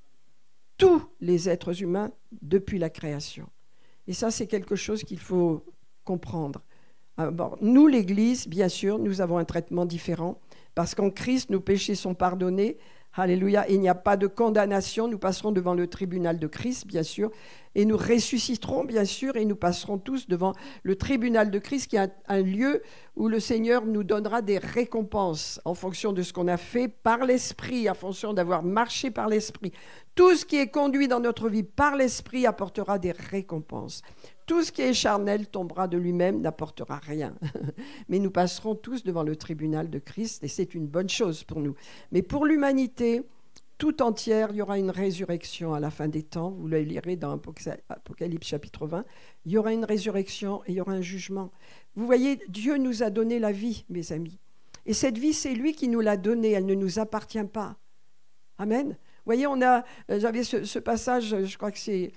Tous les êtres humains depuis la création. Et ça, c'est quelque chose qu'il faut comprendre. Alors, nous, l'Église, bien sûr, nous avons un traitement différent parce qu'en Christ, nos péchés sont pardonnés. Alléluia. Il n'y a pas de condamnation. Nous passerons devant le tribunal de Christ, bien sûr. Et nous ressusciterons, bien sûr, et nous passerons tous devant le tribunal de Christ, qui est un lieu où le Seigneur nous donnera des récompenses en fonction de ce qu'on a fait par l'Esprit, en fonction d'avoir marché par l'Esprit. Tout ce qui est conduit dans notre vie par l'Esprit apportera des récompenses. Tout ce qui est charnel tombera de lui-même, n'apportera rien. Mais nous passerons tous devant le tribunal de Christ et c'est une bonne chose pour nous. Mais pour l'humanité tout entière, il y aura une résurrection à la fin des temps. Vous le lirez dans Apocalypse chapitre 20. Il y aura une résurrection et il y aura un jugement. Vous voyez, Dieu nous a donné la vie, mes amis. Et cette vie, c'est lui qui nous l'a donnée, elle ne nous appartient pas. Amen. Vous voyez, j'avais ce passage, je crois que c'est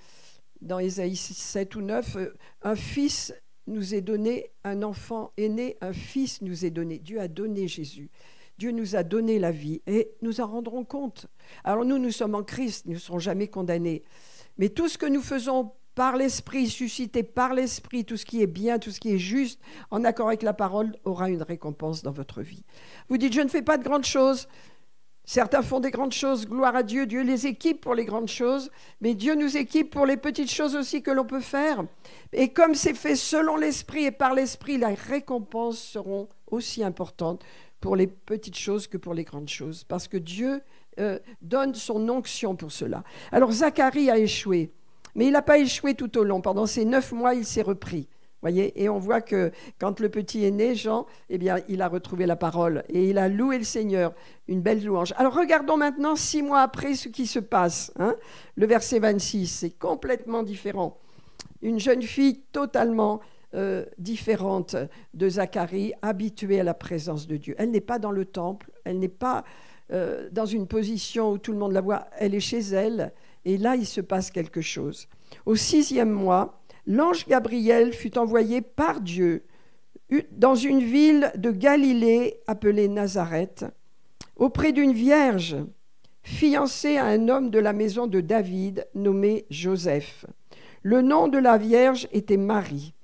dans Ésaïe 7 ou 9, un fils nous est donné, un enfant est né, un fils nous est donné. Dieu a donné Jésus. Dieu nous a donné la vie et nous en rendrons compte. Alors nous sommes en Christ, nous ne serons jamais condamnés. Mais tout ce que nous faisons par l'Esprit, suscité par l'Esprit, tout ce qui est bien, tout ce qui est juste, en accord avec la parole, aura une récompense dans votre vie. Vous dites, je ne fais pas de grandes choses. Certains font des grandes choses, gloire à Dieu. Dieu les équipe pour les grandes choses, mais Dieu nous équipe pour les petites choses aussi que l'on peut faire. Et comme c'est fait selon l'Esprit et par l'Esprit, les récompenses seront aussi importantes pour les petites choses que pour les grandes choses, parce que Dieu donne son onction pour cela. Alors Zacharie a échoué, mais il n'a pas échoué tout au long. Pendant ces 9 mois, il s'est repris. Voyez, et on voit que quand le petit est né, Jean, eh bien, il a retrouvé la parole et il a loué le Seigneur, une belle louange. Alors regardons maintenant 6 mois après ce qui se passe. Le verset 26, c'est complètement différent. Une jeune fille totalement différente de Zacharie, habituée à la présence de Dieu. Elle n'est pas dans le temple, elle n'est pas dans une position où tout le monde la voit, elle est chez elle et là il se passe quelque chose. Au 6e mois, l'ange Gabriel fut envoyé par Dieu dans une ville de Galilée appelée Nazareth, auprès d'une vierge fiancée à un homme de la maison de David nommé Joseph. Le nom de la vierge était Marie.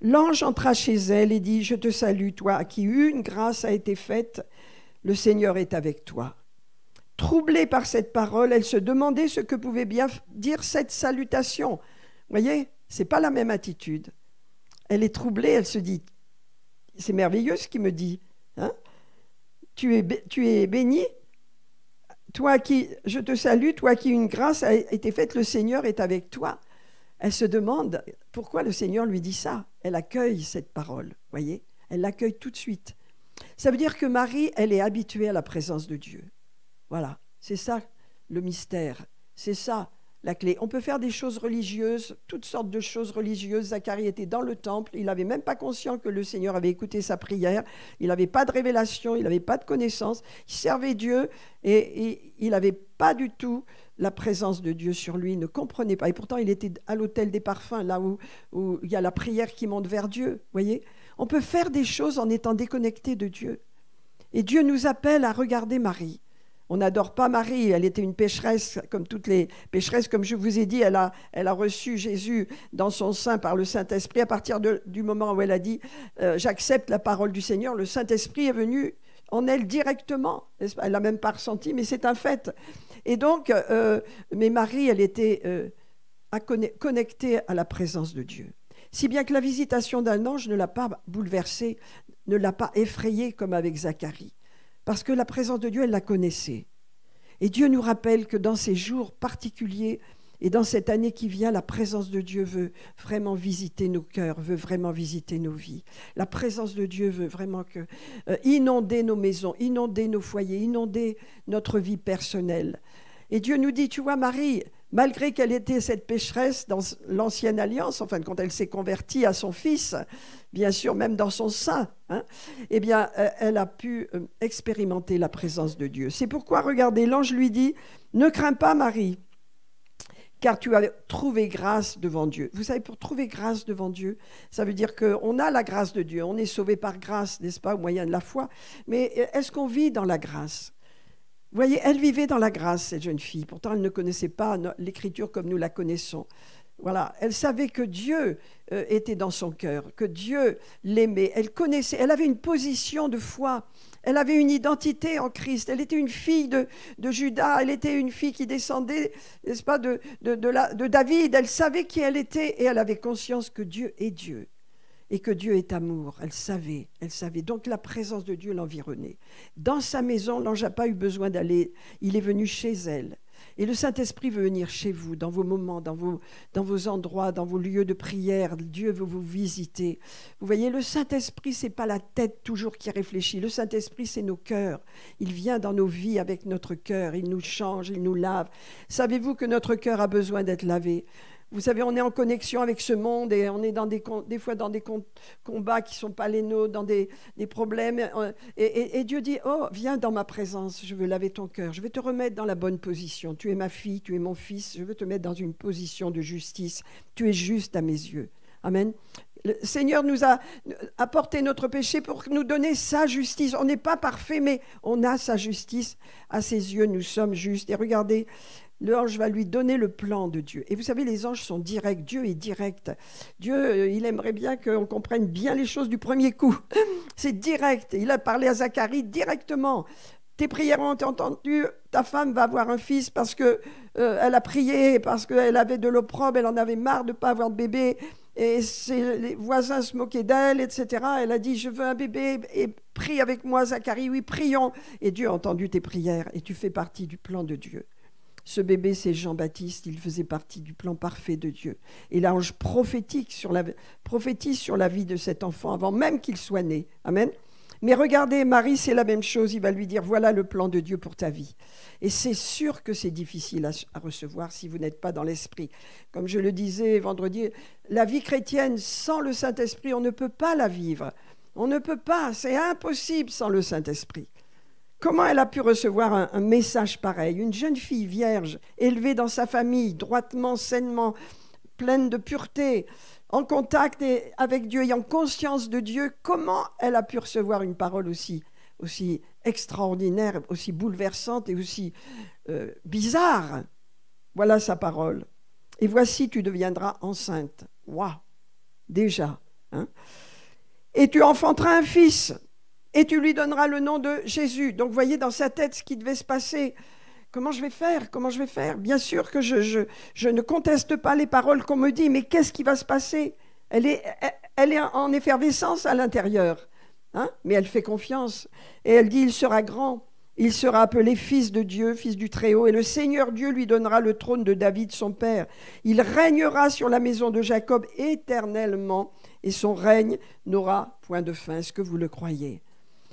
L'ange entra chez elle et dit « Je te salue, toi à qui une grâce a été faite, le Seigneur est avec toi. » Troublée par cette parole, elle se demandait ce que pouvait bien dire cette salutation. Vous voyez, ce n'est pas la même attitude. Elle est troublée, elle se dit, c'est merveilleux ce qu'il me dit. Tu es béni, toi qui, je te salue, toi qui une grâce a été faite, le Seigneur est avec toi. Elle se demande pourquoi le Seigneur lui dit ça. Elle accueille cette parole, voyez, elle l'accueille tout de suite. Ça veut dire que Marie, elle est habituée à la présence de Dieu. Voilà, c'est ça le mystère, c'est ça la clé. On peut faire des choses religieuses, toutes sortes de choses religieuses. Zacharie était dans le temple, il n'avait même pas conscience que le Seigneur avait écouté sa prière, il n'avait pas de révélation, il n'avait pas de connaissance, il servait Dieu et il n'avait pas du tout la présence de Dieu sur lui, il ne comprenait pas. Et pourtant, il était à l'autel des parfums, là où il y a la prière qui monte vers Dieu, voyez. On peut faire des choses en étant déconnecté de Dieu. Et Dieu nous appelle à regarder Marie. On n'adore pas Marie, elle était une pécheresse, comme toutes les pécheresses. Comme je vous ai dit, elle a reçu Jésus dans son sein par le Saint-Esprit. À partir du moment où elle a dit « J'accepte la parole du Seigneur », le Saint-Esprit est venu en elle directement. Elle ne l'a même pas ressenti, mais c'est un fait. Et donc, mais Marie, elle était connectée à la présence de Dieu. Si bien que la visitation d'un ange ne l'a pas bouleversée, ne l'a pas effrayée comme avec Zacharie. Parce que la présence de Dieu, elle la connaissait. Et Dieu nous rappelle que dans ces jours particuliers et dans cette année qui vient, la présence de Dieu veut vraiment visiter nos cœurs, veut vraiment visiter nos vies. La présence de Dieu veut vraiment inonder nos maisons, inonder nos foyers, inonder notre vie personnelle. Et Dieu nous dit, tu vois Marie, malgré qu'elle était cette pécheresse dans l'ancienne alliance, enfin quand elle s'est convertie à son fils, bien sûr même dans son sein, eh bien elle a pu expérimenter la présence de Dieu. C'est pourquoi, regardez, l'ange lui dit, ne crains pas Marie, car tu as trouvé grâce devant Dieu. Vous savez, pour trouver grâce devant Dieu, ça veut dire qu'on a la grâce de Dieu, on est sauvé par grâce, n'est-ce pas, au moyen de la foi, mais est-ce qu'on vit dans la grâce ? Vous voyez, elle vivait dans la grâce, cette jeune fille. Pourtant, elle ne connaissait pas l'Écriture comme nous la connaissons. Voilà, elle savait que Dieu était dans son cœur, que Dieu l'aimait. Elle connaissait, elle avait une position de foi. Elle avait une identité en Christ. Elle était une fille de Judas. Elle était une fille qui descendait, n'est-ce pas, de David. Elle savait qui elle était et elle avait conscience que Dieu est Dieu. Et que Dieu est amour, elle savait. Donc la présence de Dieu l'environnait. Dans sa maison, l'ange n'a pas eu besoin d'aller, il est venu chez elle. Et le Saint-Esprit veut venir chez vous, dans vos moments, dans vos endroits, dans vos lieux de prière. Dieu veut vous visiter. Vous voyez, le Saint-Esprit, ce n'est pas la tête toujours qui réfléchit. Le Saint-Esprit, c'est nos cœurs. Il vient dans nos vies avec notre cœur, il nous change, il nous lave. Savez-vous que notre cœur a besoin d'être lavé ? Vous savez, on est en connexion avec ce monde et on est des fois dans des combats qui ne sont pas les nôtres, dans des problèmes. Et Dieu dit, oh, viens dans ma présence, je veux laver ton cœur, je vais te remettre dans la bonne position. Tu es ma fille, tu es mon fils, je veux te mettre dans une position de justice. Tu es juste à mes yeux. Amen. Le Seigneur nous a apporté notre péché pour nous donner sa justice. On n'est pas parfait, mais on a sa justice. À ses yeux, nous sommes justes. Et regardez, l'ange va lui donner le plan de Dieu. Et vous savez, les anges sont directs. Dieu est direct. Dieu, il aimerait bien qu'on comprenne bien les choses du premier coup. C'est direct. Il a parlé à Zacharie directement. Tes prières ont été entendues. Ta femme va avoir un fils parce qu'elle a prié, parce qu'elle avait de l'opprobre, elle en avait marre de ne pas avoir de bébé. Et les voisins se moquaient d'elle, etc. Elle a dit, je veux un bébé, et prie avec moi, Zacharie. Oui, prions. Et Dieu a entendu tes prières, et tu fais partie du plan de Dieu. Ce bébé, c'est Jean-Baptiste, il faisait partie du plan parfait de Dieu. Et l'ange prophétise sur la vie de cet enfant avant même qu'il soit né. Amen. Mais regardez, Marie, c'est la même chose. Il va lui dire, voilà le plan de Dieu pour ta vie. Et c'est sûr que c'est difficile à recevoir si vous n'êtes pas dans l'esprit. Comme je le disais vendredi, la vie chrétienne sans le Saint-Esprit, on ne peut pas la vivre. On ne peut pas, c'est impossible sans le Saint-Esprit. Comment elle a pu recevoir un message pareil? Une jeune fille vierge, élevée dans sa famille, droitement, sainement, pleine de pureté, en contact avec Dieu, ayant conscience de Dieu, comment elle a pu recevoir une parole aussi extraordinaire, aussi bouleversante et aussi bizarre? Voilà sa parole. Et voici, tu deviendras enceinte. Waouh! Déjà. Hein? Et tu enfanteras un fils, et tu lui donneras le nom de Jésus. Donc, vous voyez dans sa tête ce qui devait se passer. Comment je vais faire? Comment je vais faire? Bien sûr que je ne conteste pas les paroles qu'on me dit, mais qu'est-ce qui va se passer? Elle est en effervescence à l'intérieur, hein? Mais elle fait confiance. Et elle dit, il sera grand, il sera appelé fils de Dieu, fils du Très-Haut, et le Seigneur Dieu lui donnera le trône de David, son père. Il régnera sur la maison de Jacob éternellement, et son règne n'aura point de fin. Est-ce que vous le croyez?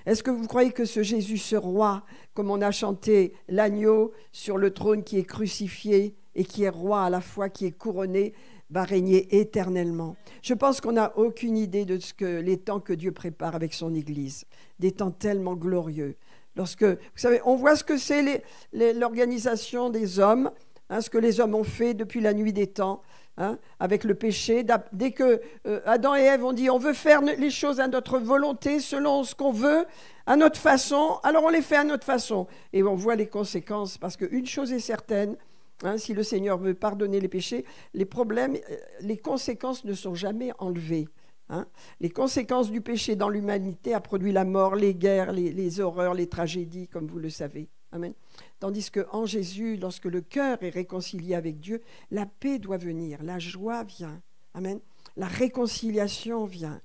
Est-ce que vous croyez que ce Jésus, ce roi, comme on a chanté l'agneau sur le trône qui est crucifié et qui est roi à la fois, qui est couronné, va régner éternellement? Je pense qu'on n'a aucune idée de les temps que Dieu prépare avec son Église, des temps tellement glorieux. Lorsque, vous savez, on voit ce que c'est l'organisation des hommes, hein, ce que les hommes ont fait depuis la nuit des temps, hein, avec le péché. Dès que Adam et Ève ont dit on veut faire les choses à notre volonté, selon ce qu'on veut, à notre façon, alors on les fait à notre façon. Et on voit les conséquences, parce qu'une chose est certaine, hein, si le Seigneur veut pardonner les péchés, les problèmes, les conséquences ne sont jamais enlevées. Hein. Les conséquences du péché dans l'humanité a produit la mort, les guerres, les horreurs, les tragédies, comme vous le savez. Amen. Tandis qu'en Jésus, lorsque le cœur est réconcilié avec Dieu, la paix doit venir, la joie vient. Amen. La réconciliation vient.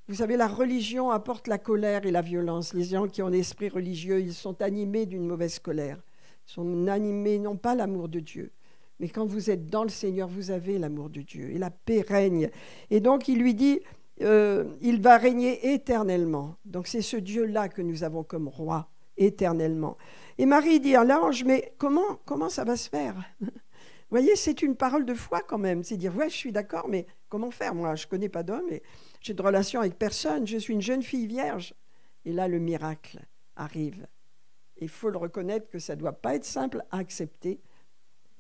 Vous savez, la religion apporte la colère et la violence. Les gens qui ont l'esprit religieux, ils sont animés d'une mauvaise colère. Ils sont animés, non pas l'amour de Dieu. Mais quand vous êtes dans le Seigneur, vous avez l'amour de Dieu. Et la paix règne. Et donc, il lui dit, il va régner éternellement. Donc, c'est ce Dieu-là que nous avons comme roi, éternellement. Et Marie dit à l'ange, mais comment ça va se faire? Vous voyez, c'est une parole de foi quand même. C'est dire, ouais, je suis d'accord, mais comment faire? Moi, je ne connais pas d'homme et j'ai de relation avec personne. Je suis une jeune fille vierge. Et là, le miracle arrive. Il faut le reconnaître que ça ne doit pas être simple à accepter.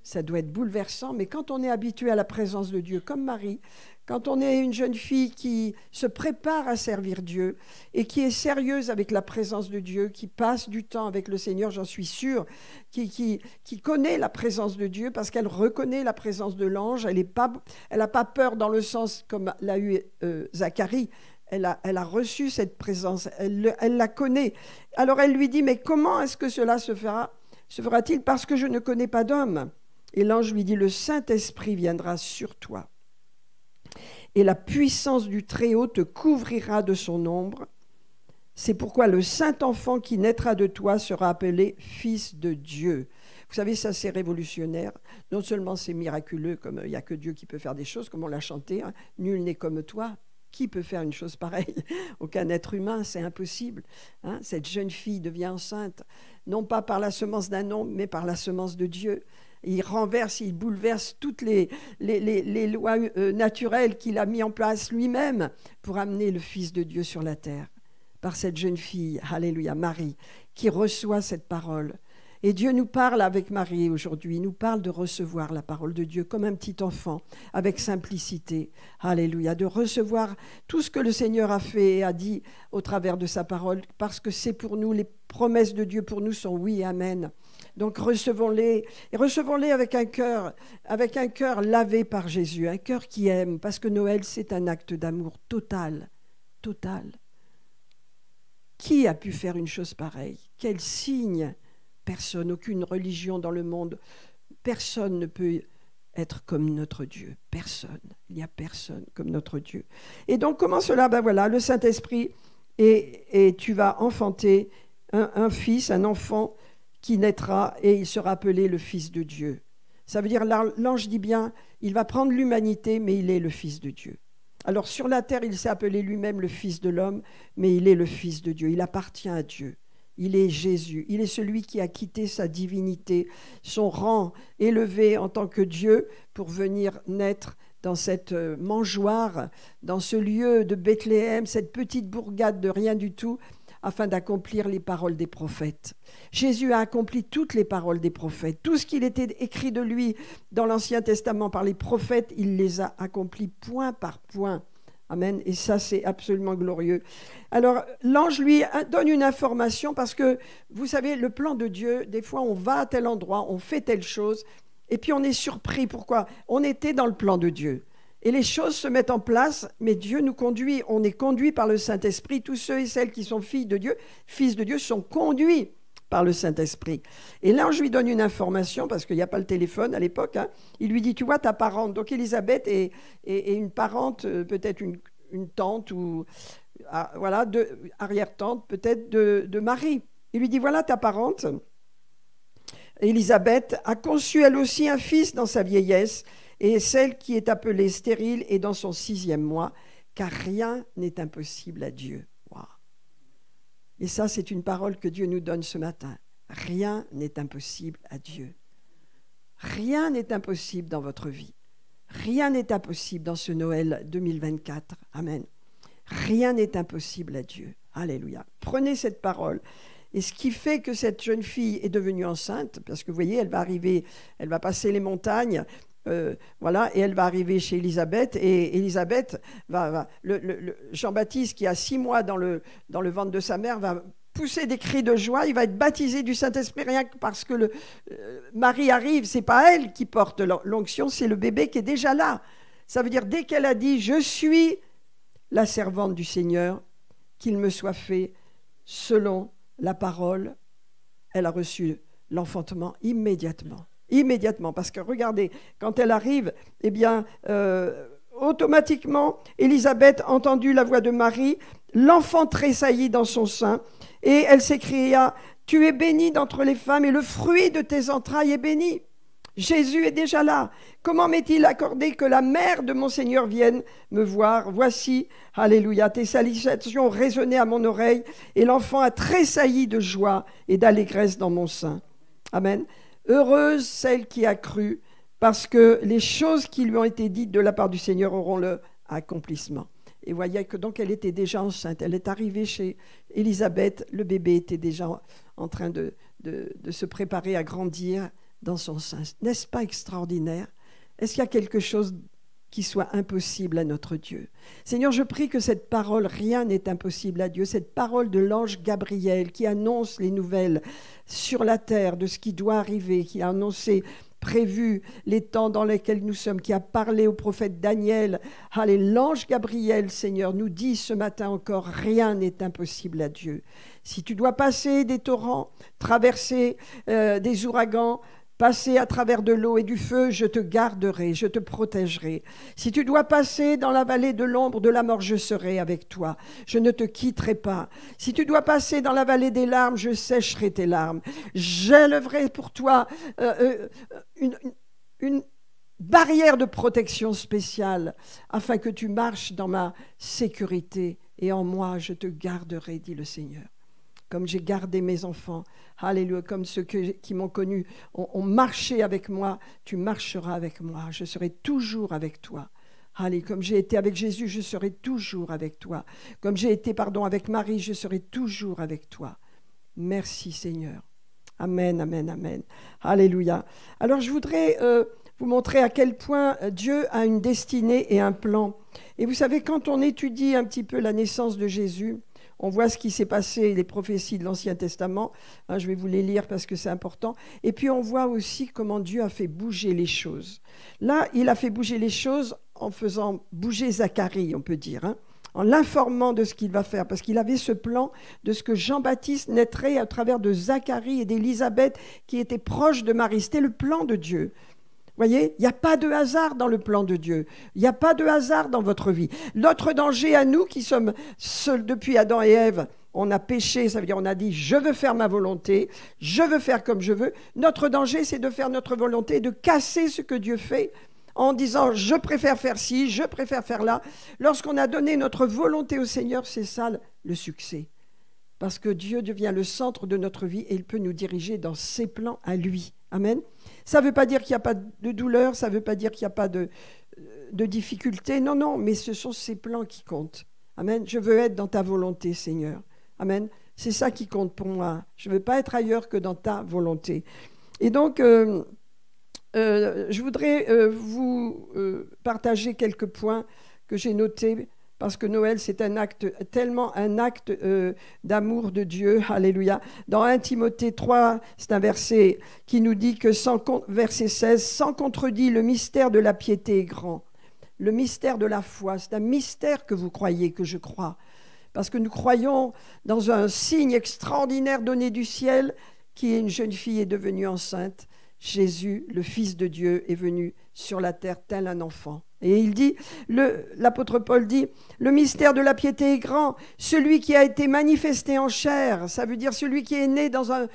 Ça doit être bouleversant, mais quand on est habitué à la présence de Dieu, comme Marie, quand on est une jeune fille qui se prépare à servir Dieu et qui est sérieuse avec la présence de Dieu, qui passe du temps avec le Seigneur, j'en suis sûre, qui connaît la présence de Dieu parce qu'elle reconnaît la présence de l'ange, elle n'a pas peur dans le sens comme l'a eu Zacharie. Elle a reçu cette présence, elle la connaît. Alors elle lui dit, mais comment est-ce que cela se fera? Se fera-t-il parce que je ne connais pas d'homme? Et l'ange lui dit, le Saint-Esprit viendra sur toi. Et la puissance du Très-Haut te couvrira de son ombre. C'est pourquoi le Saint-Enfant qui naîtra de toi sera appelé Fils de Dieu. Vous savez, ça c'est révolutionnaire. Non seulement c'est miraculeux, comme il n'y a que Dieu qui peut faire des choses, comme on l'a chanté, hein, nul n'est comme toi. Qui peut faire une chose pareille? Aucun être humain, c'est impossible. Hein, cette jeune fille devient enceinte, non pas par la semence d'un homme, mais par la semence de Dieu. il renverse, il bouleverse toutes les lois naturelles qu'il a mis en place lui-même pour amener le Fils de Dieu sur la terre. Par cette jeune fille, alléluia, Marie, qui reçoit cette parole. Et Dieu nous parle avec Marie aujourd'hui, il nous parle de recevoir la parole de Dieu comme un petit enfant, avec simplicité, alléluia, de recevoir tout ce que le Seigneur a fait et a dit au travers de sa parole, parce que c'est pour nous, les promesses de Dieu pour nous sont oui et amen. Donc recevons-les, et recevons-les avec un cœur lavé par Jésus, un cœur qui aime, parce que Noël, c'est un acte d'amour total, total. Qui a pu faire une chose pareille? Quel signe? Personne, aucune religion dans le monde, personne ne peut être comme notre Dieu. Personne. Il n'y a personne comme notre Dieu. Et donc, comment cela? Ben voilà, le Saint-Esprit, et tu vas enfanter un fils, un enfant qui naîtra, et il sera appelé le Fils de Dieu. Ça veut dire, l'ange dit bien, il va prendre l'humanité, mais il est le Fils de Dieu. Alors, sur la terre, il s'est appelé lui-même le Fils de l'homme, mais il est le Fils de Dieu. Il appartient à Dieu. Il est Jésus, il est celui qui a quitté sa divinité, son rang élevé en tant que Dieu pour venir naître dans cette mangeoire, dans ce lieu de Bethléem, cette petite bourgade de rien du tout, afin d'accomplir les paroles des prophètes. Jésus a accompli toutes les paroles des prophètes. Tout ce qu'il était écrit de lui dans l'Ancien Testament par les prophètes, il les a accomplis point par point. Amen. Et ça, c'est absolument glorieux. Alors, l'ange lui donne une information parce que, vous savez, le plan de Dieu, des fois, on va à tel endroit, on fait telle chose, et puis on est surpris. Pourquoi? On était dans le plan de Dieu. Et les choses se mettent en place, mais Dieu nous conduit. On est conduit par le Saint-Esprit. Tous ceux et celles qui sont fils de Dieu sont conduits par le Saint-Esprit. Et l'ange lui donne une information, parce qu'il n'y a pas le téléphone à l'époque. Il lui dit, tu vois, ta parente. Donc Élisabeth est une parente, peut-être une tante ou voilà, arrière-tante peut-être de Marie. Il lui dit, voilà ta parente. Élisabeth a conçu elle aussi un fils dans sa vieillesse, et celle qui est appelée stérile est dans son 6e mois, car rien n'est impossible à Dieu. Wow. Et ça, c'est une parole que Dieu nous donne ce matin. Rien n'est impossible à Dieu. Rien n'est impossible dans votre vie. Rien n'est impossible dans ce Noël 2024. Amen. Rien n'est impossible à Dieu. Alléluia. Prenez cette parole. Et ce qui fait que cette jeune fille est devenue enceinte, parce que vous voyez, elle va arriver, elle va passer les montagnes, voilà, et elle va arriver chez Élisabeth, et Élisabeth Jean-Baptiste, qui a 6 mois dans le ventre de sa mère, va pousser des cris de joie, il va être baptisé du Saint-Esprit, rien que parce que Marie arrive, c'est pas elle qui porte l'onction, c'est le bébé qui est déjà là. Ça veut dire, dès qu'elle a dit, je suis la servante du Seigneur, qu'il me soit fait selon la parole, elle a reçu l'enfantement immédiatement. Immédiatement, parce que regardez, quand elle arrive, eh bien, automatiquement, Élisabeth a entendu la voix de Marie, l'enfant tressaillit dans son sein, et elle s'écria, « Tu es bénie d'entre les femmes, et le fruit de tes entrailles est béni. » Jésus est déjà là. Comment m'est-il accordé que la mère de mon Seigneur vienne me voir? Voici, alléluia, tes salutations résonnaient à mon oreille, et l'enfant a tressailli de joie et d'allégresse dans mon sein. Amen. Heureuse celle qui a cru, parce que les choses qui lui ont été dites de la part du Seigneur auront leur accomplissement. Et voyez que donc elle était déjà enceinte. Elle est arrivée chez Élisabeth, le bébé était déjà en train de se préparer à grandir dans son sein. N'est-ce pas extraordinaire? Est-ce qu'il y a quelque chose qui soit impossible à notre Dieu? Seigneur, je prie que cette parole, rien n'est impossible à Dieu, cette parole de l'ange Gabriel qui annonce les nouvelles sur la terre de ce qui doit arriver, qui a annoncé, prévu les temps dans lesquels nous sommes, qui a parlé au prophète Daniel. Allez, l'ange Gabriel, Seigneur, nous dit ce matin encore, rien n'est impossible à Dieu. Si tu dois passer des torrents, traverser des ouragans, passer à travers de l'eau et du feu, je te garderai, je te protégerai. Si tu dois passer dans la vallée de l'ombre de la mort, je serai avec toi. Je ne te quitterai pas. Si tu dois passer dans la vallée des larmes, je sécherai tes larmes. J'élèverai pour toi une barrière de protection spéciale afin que tu marches dans ma sécurité et en moi, je te garderai, dit le Seigneur. comme j'ai gardé mes enfants. Alléluia, comme ceux qui m'ont connu ont marché avec moi, tu marcheras avec moi. Je serai toujours avec toi. Allez, comme j'ai été avec Jésus, je serai toujours avec toi. Comme j'ai été, avec Marie, je serai toujours avec toi. Merci Seigneur. Amen, amen, amen. Alléluia. Alors je voudrais vous montrer à quel point Dieu a une destinée et un plan. Et vous savez, quand on étudie un petit peu la naissance de Jésus, on voit ce qui s'est passé, les prophéties de l'Ancien Testament. Je vais vous les lire parce que c'est important. Et puis on voit aussi comment Dieu a fait bouger les choses. Là, il a fait bouger les choses en faisant bouger Zacharie, on peut dire, en l'informant de ce qu'il va faire, parce qu'il avait ce plan de ce que Jean-Baptiste naîtrait à travers de Zacharie et d'Élisabeth qui étaient proches de Marie. C'était le plan de Dieu. Vous voyez, il n'y a pas de hasard dans le plan de Dieu. Il n'y a pas de hasard dans votre vie. Notre danger à nous qui sommes seuls depuis Adam et Ève, on a péché, ça veut dire on a dit « je veux faire ma volonté, je veux faire comme je veux ». Notre danger, c'est de faire notre volonté, de casser ce que Dieu fait en disant « je préfère faire ci, je préfère faire là ». Lorsqu'on a donné notre volonté au Seigneur, c'est ça le succès. Parce que Dieu devient le centre de notre vie et il peut nous diriger dans ses plans à lui. Amen. Ça ne veut pas dire qu'il n'y a pas de douleur, ça ne veut pas dire qu'il n'y a pas de difficulté. Non, non, mais ce sont ses plans qui comptent. Amen. Je veux être dans ta volonté, Seigneur. Amen. C'est ça qui compte pour moi. Je ne veux pas être ailleurs que dans ta volonté. Et donc, je voudrais vous partager quelques points que j'ai notés. Parce que Noël, c'est tellement un acte d'amour de Dieu. Alléluia. Dans 1 Timothée 3, c'est un verset qui nous dit que, verset 16, « Sans contredit, le mystère de la piété est grand. » Le mystère de la foi, c'est un mystère que vous croyez, que je crois. Parce que nous croyons dans un signe extraordinaire donné du ciel, qui est une jeune fille est devenue enceinte. Jésus, le Fils de Dieu, est venu sur la terre tel un enfant. Et il dit, l'apôtre Paul dit, le mystère de la piété est grand, celui qui a été manifesté en chair, ça veut dire celui qui est né dans un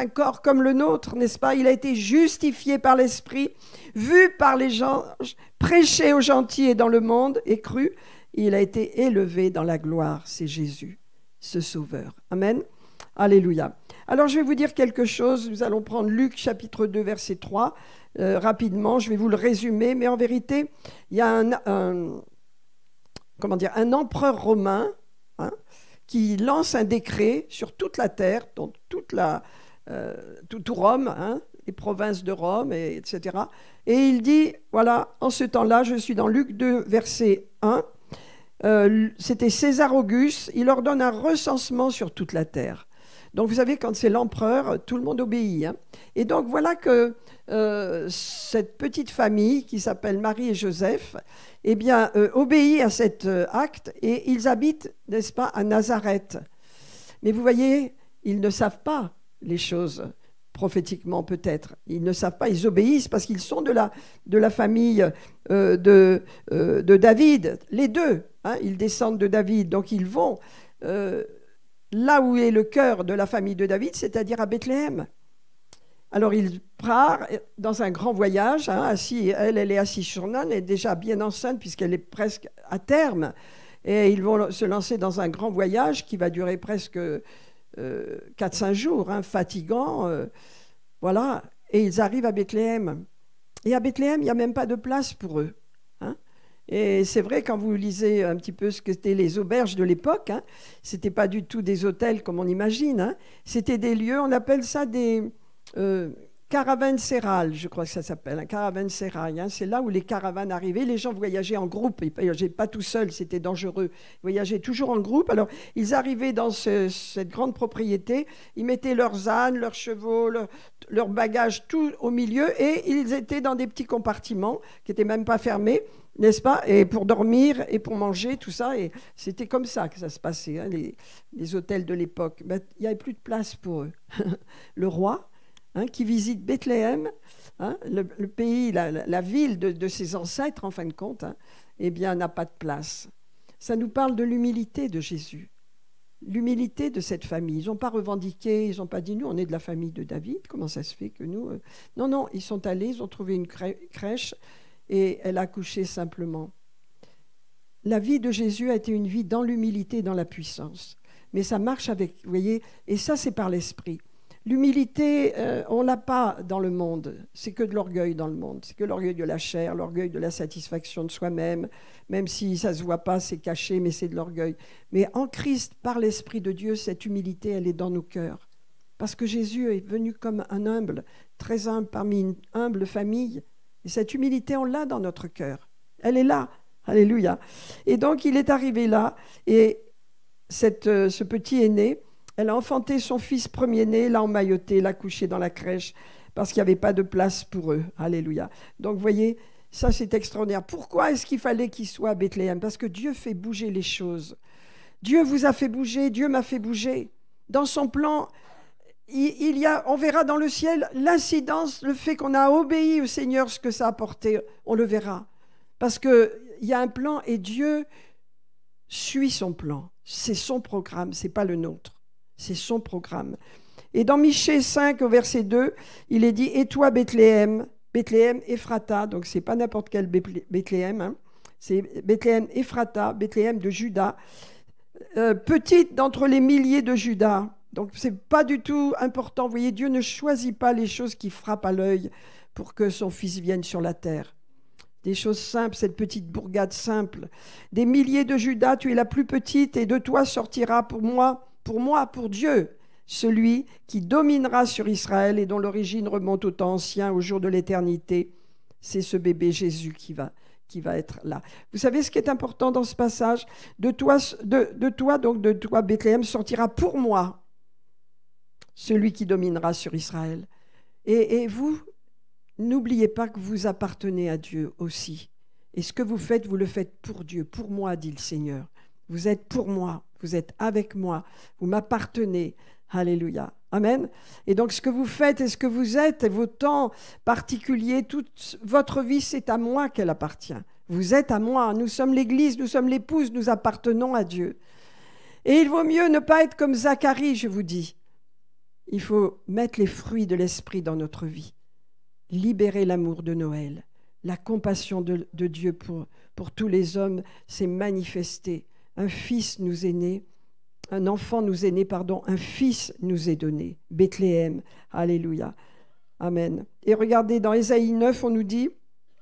corps comme le nôtre, n'est-ce pas? Il a été justifié par l'Esprit, vu par les anges, prêché aux gentils et dans le monde, et cru, il a été élevé dans la gloire, c'est Jésus, ce Sauveur. Amen. Alléluia. Alors je vais vous dire quelque chose, nous allons prendre Luc chapitre 2 verset 3, rapidement, je vais vous le résumer, mais en vérité, il y a un empereur romain qui lance un décret sur toute la terre, donc tout Rome, les provinces de Rome, etc. Et il dit, voilà, en ce temps-là, je suis dans Luc 2 verset 1, c'était César Auguste, il ordonne un recensement sur toute la terre. Donc, vous savez, quand c'est l'empereur, tout le monde obéit. Et donc, voilà que cette petite famille qui s'appelle Marie et Joseph, eh bien, obéit à cet acte et ils habitent, n'est-ce pas, à Nazareth. Mais vous voyez, ils ne savent pas les choses prophétiquement peut-être. Ils ne savent pas, ils obéissent parce qu'ils sont de la famille de David. Les deux, ils descendent de David. Donc, ils vont... là où est le cœur de la famille de David, c'est-à-dire à Bethléem. Alors il part dans un grand voyage, elle est assise sur un âne, elle est déjà bien enceinte puisqu'elle est presque à terme. Et ils vont se lancer dans un grand voyage qui va durer presque 4-5 jours, fatigant. Voilà, et ils arrivent à Bethléem. Et à Bethléem, il n'y a même pas de place pour eux. Et c'est vrai, quand vous lisez un petit peu ce que c'était les auberges de l'époque, ce n'était pas du tout des hôtels comme on imagine. C'était des lieux, on appelle ça des caravansérails, je crois que ça s'appelle, un caravansérail. C'est là où les caravanes arrivaient. Les gens voyageaient en groupe, ils ne voyageaient pas tout seuls, c'était dangereux. Ils voyageaient toujours en groupe. Alors, ils arrivaient dans cette grande propriété, ils mettaient leurs ânes, leurs chevaux, leurs bagages, tout au milieu, et ils étaient dans des petits compartiments qui n'étaient même pas fermés, n'est-ce pas? Et pour dormir et pour manger, tout ça. Et c'était comme ça que ça se passait, les hôtels de l'époque. Ben, il n'y avait plus de place pour eux. Le roi, qui visite Bethléem, le pays, la ville de ses ancêtres, en fin de compte, eh bien, n'a pas de place. Ça nous parle de l'humilité de Jésus. L'humilité de cette famille. Ils n'ont pas revendiqué, ils n'ont pas dit, nous, on est de la famille de David, comment ça se fait que nous... Non, non, ils sont allés, ils ont trouvé une crèche, et elle a accouché simplement. La vie de Jésus a été une vie dans l'humilité et dans la puissance. mais ça marche avec, vous voyez, et ça c'est par l'esprit. L'humilité, on ne l'a pas dans le monde, c'est que de l'orgueil dans le monde, c'est que l'orgueil de la chair, l'orgueil de la satisfaction de soi-même, même si ça ne se voit pas, c'est caché, mais c'est de l'orgueil. Mais en Christ, par l'Esprit de Dieu, cette humilité, elle est dans nos cœurs. Parce que Jésus est venu comme un humble, très humble parmi une humble famille, et cette humilité, on l'a dans notre cœur. Elle est là, alléluia. Et donc, il est arrivé là, et ce petit aîné, elle a enfanté son fils premier-né, l'a emmailloté, l'a couché dans la crèche, parce qu'il n'y avait pas de place pour eux. Alléluia. Donc, vous voyez, ça c'est extraordinaire. Pourquoi est-ce qu'il fallait qu'il soit à Bethléem? Parce que Dieu fait bouger les choses. Dieu vous a fait bouger, Dieu m'a fait bouger. Dans son plan, on verra dans le ciel l'incidence, le fait qu'on a obéi au Seigneur, ce que ça a apporté, on le verra. Parce qu'il y a un plan et Dieu suit son plan. C'est son programme, ce n'est pas le nôtre. C'est son programme. Et dans Michée 5, au verset 2, il est dit « Et toi, Bethléem, Bethléem Ephrata », donc ce n'est pas n'importe quel Bethléem, hein, c'est Bethléem Ephrata, Bethléem de Juda, petite d'entre les milliers de Juda. Donc ce n'est pas du tout important. Vous voyez, Dieu ne choisit pas les choses qui frappent à l'œil pour que son fils vienne sur la terre. Des choses simples, cette petite bourgade simple. Des milliers de Juda, tu es la plus petite, et de toi sortira pour Dieu, celui qui dominera sur Israël et dont l'origine remonte au temps ancien, au jour de l'éternité. C'est ce bébé Jésus qui va être là. Vous savez ce qui est important dans ce passage? De toi, Bethléem, sortira pour moi celui qui dominera sur Israël. Et vous, n'oubliez pas que vous appartenez à Dieu aussi. Et ce que vous faites, vous le faites pour Dieu, pour moi, dit le Seigneur. Vous êtes pour moi, vous êtes avec moi, vous m'appartenez. Alléluia. Amen. Et donc ce que vous faites et ce que vous êtes, et vos temps particuliers, toute votre vie, c'est à moi qu'elle appartient. Vous êtes à moi, nous sommes l'Église, nous sommes l'épouse, nous appartenons à Dieu. Et il vaut mieux ne pas être comme Zacharie, je vous dis. Il faut mettre les fruits de l'Esprit dans notre vie. Libérer l'amour de Noël. La compassion de Dieu pour tous les hommes s'est manifestée. Un fils nous est né, un enfant nous est né, un fils nous est donné. Bethléem, alléluia. Amen. Et regardez, dans Ésaïe 9, on nous dit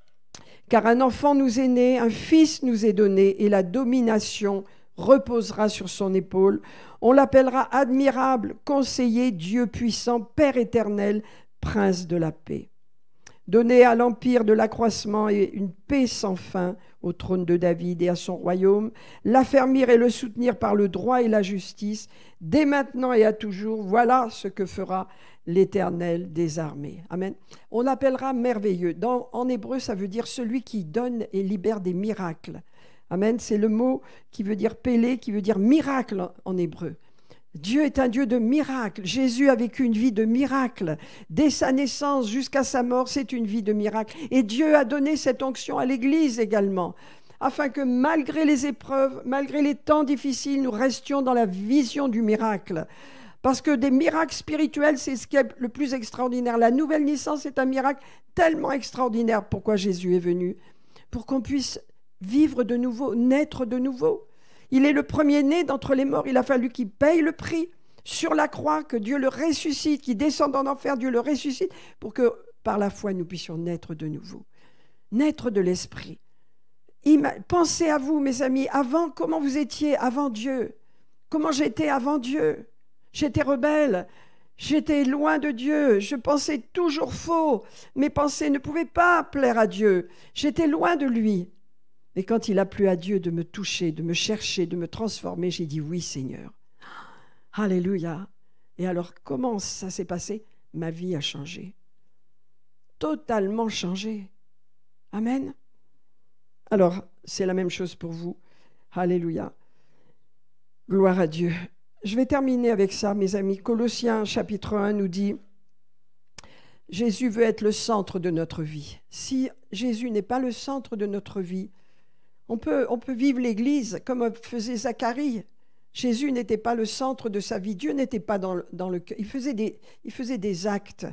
« Car un enfant nous est né, un fils nous est donné, et la domination reposera sur son épaule. On l'appellera admirable, conseiller, Dieu puissant, Père éternel, prince de la paix. » Donner à l'empire de l'accroissement et une paix sans fin au trône de David et à son royaume, l'affermir et le soutenir par le droit et la justice, dès maintenant et à toujours, voilà ce que fera l'Éternel des armées. Amen. On l'appellera merveilleux. En hébreu, ça veut dire celui qui donne et libère des miracles. Amen. C'est le mot qui veut dire pélé, qui veut dire miracle en hébreu. Dieu est un Dieu de miracles. Jésus a vécu une vie de miracles. Dès sa naissance jusqu'à sa mort, c'est une vie de miracles. Et Dieu a donné cette onction à l'Église également, afin que malgré les épreuves, malgré les temps difficiles, nous restions dans la vision du miracle. Parce que des miracles spirituels, c'est ce qui est le plus extraordinaire. La nouvelle naissance est un miracle tellement extraordinaire. Pourquoi Jésus est venu? Pour qu'on puisse vivre de nouveau, naître de nouveau. Il est le premier-né d'entre les morts. Il a fallu qu'il paye le prix sur la croix, que Dieu le ressuscite, qu'il descende en enfer, Dieu le ressuscite, pour que par la foi nous puissions naître de nouveau, naître de l'esprit. Pensez à vous, mes amis, avant, comment vous étiez avant Dieu, comment j'étais avant Dieu. J'étais rebelle, j'étais loin de Dieu, je pensais toujours faux, mes pensées ne pouvaient pas plaire à Dieu, j'étais loin de lui. Et quand il a plu à Dieu de me toucher, de me chercher, de me transformer, j'ai dit oui Seigneur. Alléluia. Et alors comment ça s'est passé? Ma vie a changé. Totalement changé. Amen. Alors c'est la même chose pour vous. Alléluia. Gloire à Dieu. Je vais terminer avec ça, mes amis. Colossiens chapitre 1 nous dit « Jésus veut être le centre de notre vie. » Si Jésus n'est pas le centre de notre vie, on peut vivre l'Église comme faisait Zacharie. Jésus n'était pas le centre de sa vie. Dieu n'était pas dans le cœur. Il faisait des actes.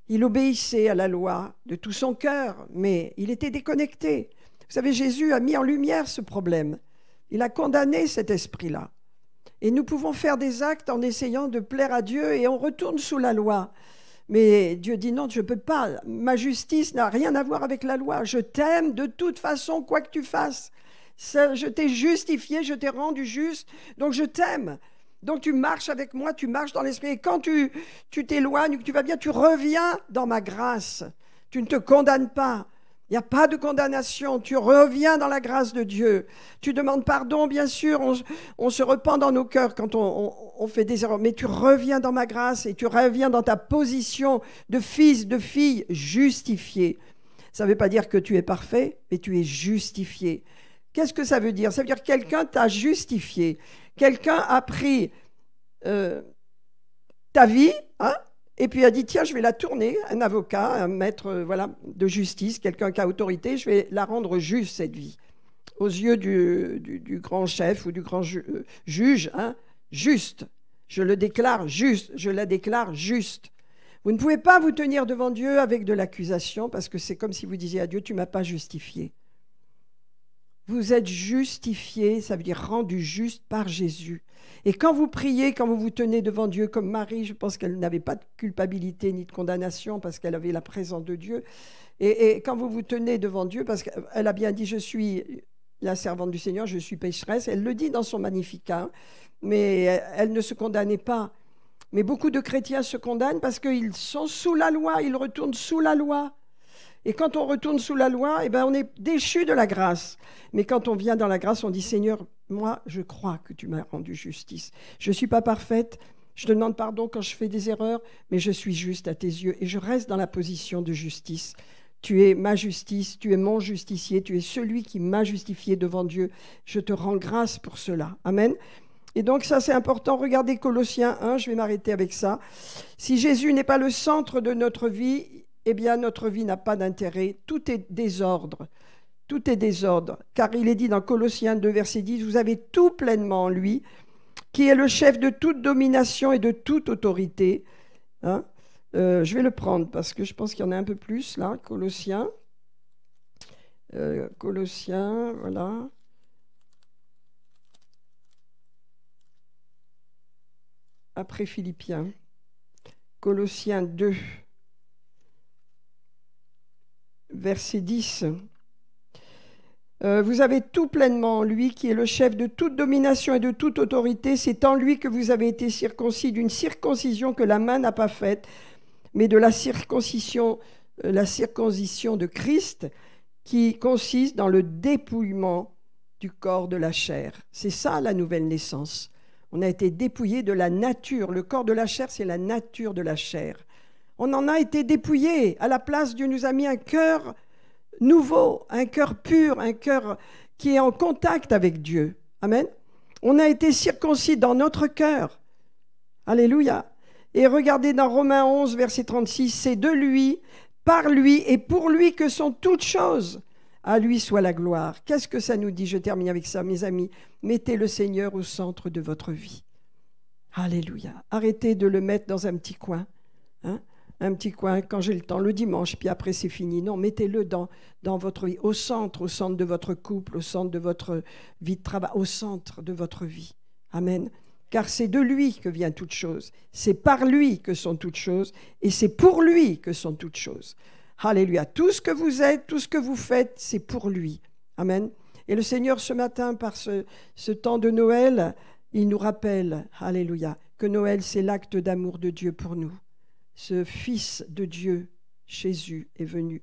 Il obéissait à la loi de tout son cœur, mais il était déconnecté. Vous savez, Jésus a mis en lumière ce problème. Il a condamné cet esprit-là. Et nous pouvons faire des actes en essayant de plaire à Dieu et on retourne sous la loi. Mais Dieu dit non, je ne peux pas. Ma justice n'a rien à voir avec la loi. Je t'aime de toute façon, quoi que tu fasses. Je t'ai justifié, je t'ai rendu juste, donc je t'aime. Donc tu marches avec moi, tu marches dans l'esprit. Et quand tu t'éloignes, que tu vas bien, tu reviens dans ma grâce. Tu ne te condamnes pas. Il n'y a pas de condamnation. Tu reviens dans la grâce de Dieu. Tu demandes pardon, bien sûr. On se repent dans nos cœurs quand on fait des erreurs. Mais tu reviens dans ma grâce et tu reviens dans ta position de fils, de fille justifié. Ça ne veut pas dire que tu es parfait, mais tu es justifié. Qu'est-ce que ça veut dire? Ça veut dire que quelqu'un t'a justifié. Quelqu'un a pris ta vie, hein, et puis a dit, tiens, je vais la tourner, un avocat, un maître de justice, quelqu'un qui a autorité, je vais la rendre juste, cette vie. Aux yeux du grand chef ou du grand juge, hein, juste. Je le déclare juste, je la déclare juste. Vous ne pouvez pas vous tenir devant Dieu avec de l'accusation, parce que c'est comme si vous disiez à Dieu, tu ne m'as pas justifié. Vous êtes justifié, ça veut dire rendu juste par Jésus. Et quand vous priez, quand vous vous tenez devant Dieu, comme Marie, je pense qu'elle n'avait pas de culpabilité ni de condamnation parce qu'elle avait la présence de Dieu. Et quand vous vous tenez devant Dieu, parce qu'elle a bien dit, je suis la servante du Seigneur, je suis pécheresse. Elle le dit dans son Magnificat, mais elle ne se condamnait pas. Mais beaucoup de chrétiens se condamnent parce qu'ils sont sous la loi, ils retournent sous la loi. Et quand on retourne sous la loi, eh ben on est déchu de la grâce. Mais quand on vient dans la grâce, on dit, Seigneur, moi, je crois que tu m'as rendu justice. Je ne suis pas parfaite, je te demande pardon quand je fais des erreurs, mais je suis juste à tes yeux et je reste dans la position de justice. Tu es ma justice, tu es mon justicier, tu es celui qui m'a justifié devant Dieu. Je te rends grâce pour cela. Amen. Et donc ça, c'est important. Regardez Colossiens 1, je vais m'arrêter avec ça. Si Jésus n'est pas le centre de notre vie, eh bien, notre vie n'a pas d'intérêt. Tout est désordre. Tout est désordre. Car il est dit dans Colossiens 2, verset 10, « Vous avez tout pleinement en lui, qui est le chef de toute domination et de toute autorité. » Hein, je vais le prendre parce que je pense qu'il y en a un peu plus, là, Colossiens. Colossiens, voilà. Après Philippiens. Colossiens 2. Verset 10. Vous avez tout pleinement en lui, qui est le chef de toute domination et de toute autorité. C'est en lui que vous avez été circoncis d'une circoncision que la main n'a pas faite, mais de la circoncision de Christ, qui consiste dans le dépouillement du corps de la chair. C'est ça la nouvelle naissance. On a été dépouillé de la nature. Le corps de la chair, c'est la nature de la chair. On en a été dépouillé. À la place, Dieu nous a mis un cœur nouveau, un cœur pur, un cœur qui est en contact avec Dieu. Amen. On a été circoncis dans notre cœur. Alléluia. Et regardez dans Romains 11, verset 36, c'est de lui, par lui et pour lui que sont toutes choses. À lui soit la gloire. Qu'est-ce que ça nous dit? Je termine avec ça, mes amis. Mettez le Seigneur au centre de votre vie. Alléluia. Arrêtez de le mettre dans un petit coin. Hein? Un petit coin quand j'ai le temps, le dimanche, puis après c'est fini. Non, mettez-le dans votre vie, au centre de votre couple, au centre de votre vie de travail, au centre de votre vie. Amen. Car c'est de lui que vient toute chose. C'est par lui que sont toutes choses et c'est pour lui que sont toutes choses. Alléluia. Tout ce que vous êtes, tout ce que vous faites, c'est pour lui. Amen. Et le Seigneur, ce matin, par ce temps de Noël, il nous rappelle, alléluia, que Noël, c'est l'acte d'amour de Dieu pour nous. Ce Fils de Dieu, Jésus, est venu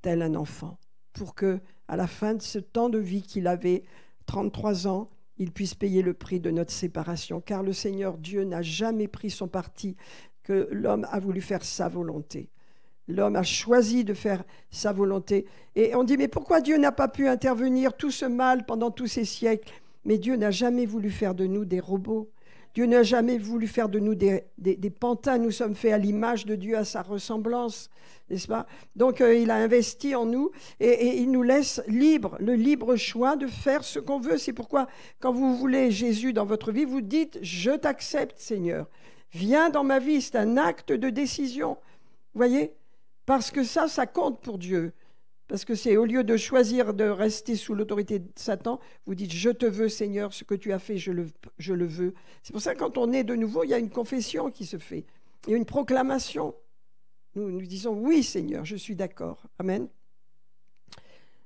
tel un enfant, pour que, à la fin de ce temps de vie qu'il avait, 33 ans, il puisse payer le prix de notre séparation. Car le Seigneur Dieu n'a jamais pris son parti, que l'homme a voulu faire sa volonté. L'homme a choisi de faire sa volonté. Et on dit, mais pourquoi Dieu n'a pas pu intervenir tout ce mal pendant tous ces siècles? Mais Dieu n'a jamais voulu faire de nous des robots. Dieu n'a jamais voulu faire de nous des pantins. Nous sommes faits à l'image de Dieu, à sa ressemblance, n'est-ce pas? Donc, il a investi en nous et il nous laisse le libre choix de faire ce qu'on veut. C'est pourquoi, quand vous voulez Jésus dans votre vie, vous dites « Je t'accepte, Seigneur. Viens dans ma vie. » C'est un acte de décision. Vous voyez? Parce que ça compte pour Dieu. Parce que c'est au lieu de choisir de rester sous l'autorité de Satan, vous dites « Je te veux, Seigneur, ce que tu as fait, je le veux ». C'est pour ça que quand on est de nouveau, il y a une confession qui se fait. Il y a une proclamation. Nous disons « Oui, Seigneur, je suis d'accord ». Amen.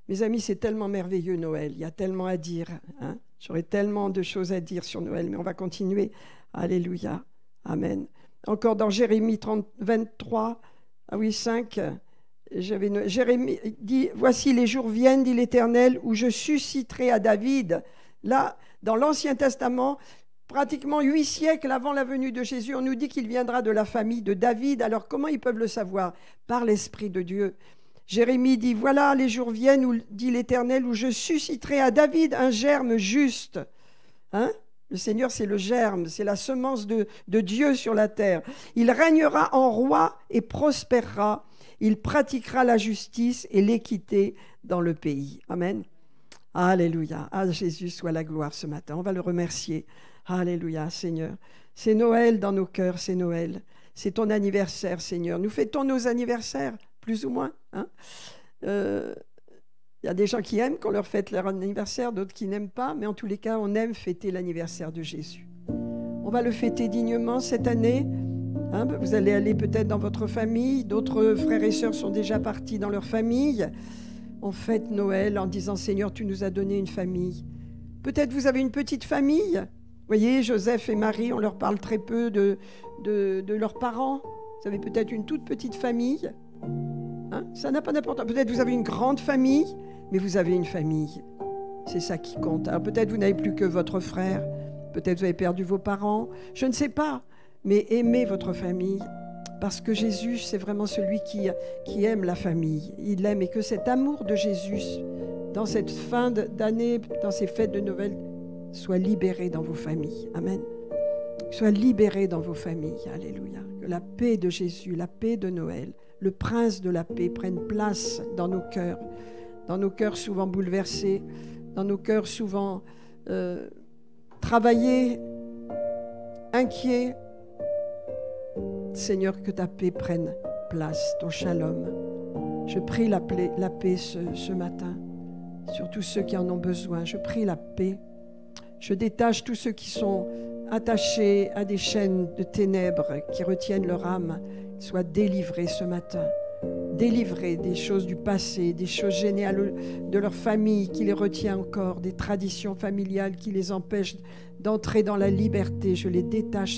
Mes amis, c'est tellement merveilleux Noël. Il y a tellement à dire. Hein? J'aurais tellement de choses à dire sur Noël, mais on va continuer. Alléluia. Amen. Encore dans Jérémie 23, 5... Jérémie dit « Voici les jours viennent, dit l'Éternel, où je susciterai à David ». Là, dans l'Ancien Testament, pratiquement 8 siècles avant la venue de Jésus, on nous dit qu'il viendra de la famille de David. Alors comment ils peuvent le savoir? Par l'Esprit de Dieu. Jérémie dit « Voilà, les jours viennent, où, dit l'Éternel, où je susciterai à David un germe juste. » Hein? Le Seigneur, c'est le germe, c'est la semence de Dieu sur la terre. Il régnera en roi et prospérera. Il pratiquera la justice et l'équité dans le pays. Amen. Alléluia. À Jésus soit la gloire ce matin. On va le remercier. Alléluia, Seigneur. C'est Noël dans nos cœurs, c'est Noël. C'est ton anniversaire, Seigneur. Nous fêtons nos anniversaires, plus ou moins. Hein? Y a des gens qui aiment qu'on leur fête leur anniversaire, d'autres qui n'aiment pas, mais en tous les cas, on aime fêter l'anniversaire de Jésus. On va le fêter dignement cette année. Hein, vous allez aller peut-être dans votre famille, d'autres frères et sœurs sont déjà partis dans leur famille. On fête Noël en disant « Seigneur, tu nous as donné une famille ». Peut-être vous avez une petite famille. Vous voyez, Joseph et Marie, on leur parle très peu de leurs parents. Vous avez peut-être une toute petite famille. Hein, ça n'a pas d'importance. Peut-être vous avez une grande famille, mais vous avez une famille. C'est ça qui compte. Alors peut-être vous n'avez plus que votre frère. Peut-être vous avez perdu vos parents. Je ne sais pas. Mais aimez votre famille, parce que Jésus, c'est vraiment celui qui aime la famille. Il l'aime, et que cet amour de Jésus, dans cette fin d'année, dans ces fêtes de Noël, soit libéré dans vos familles. Amen. Soit libéré dans vos familles. Alléluia. Que la paix de Jésus, la paix de Noël, le prince de la paix prenne place dans nos cœurs souvent bouleversés, dans nos cœurs souvent travaillés, inquiets. Seigneur, que ta paix prenne place, ton shalom. Je prie la paix ce matin sur tous ceux qui en ont besoin. Je prie la paix. Je détache tous ceux qui sont attachés à des chaînes de ténèbres qui retiennent leur âme. Soient délivrés ce matin. Délivrés des choses du passé, des choses généalogiques de leur famille qui les retient encore, des traditions familiales qui les empêchent d'entrer dans la liberté. Je les détache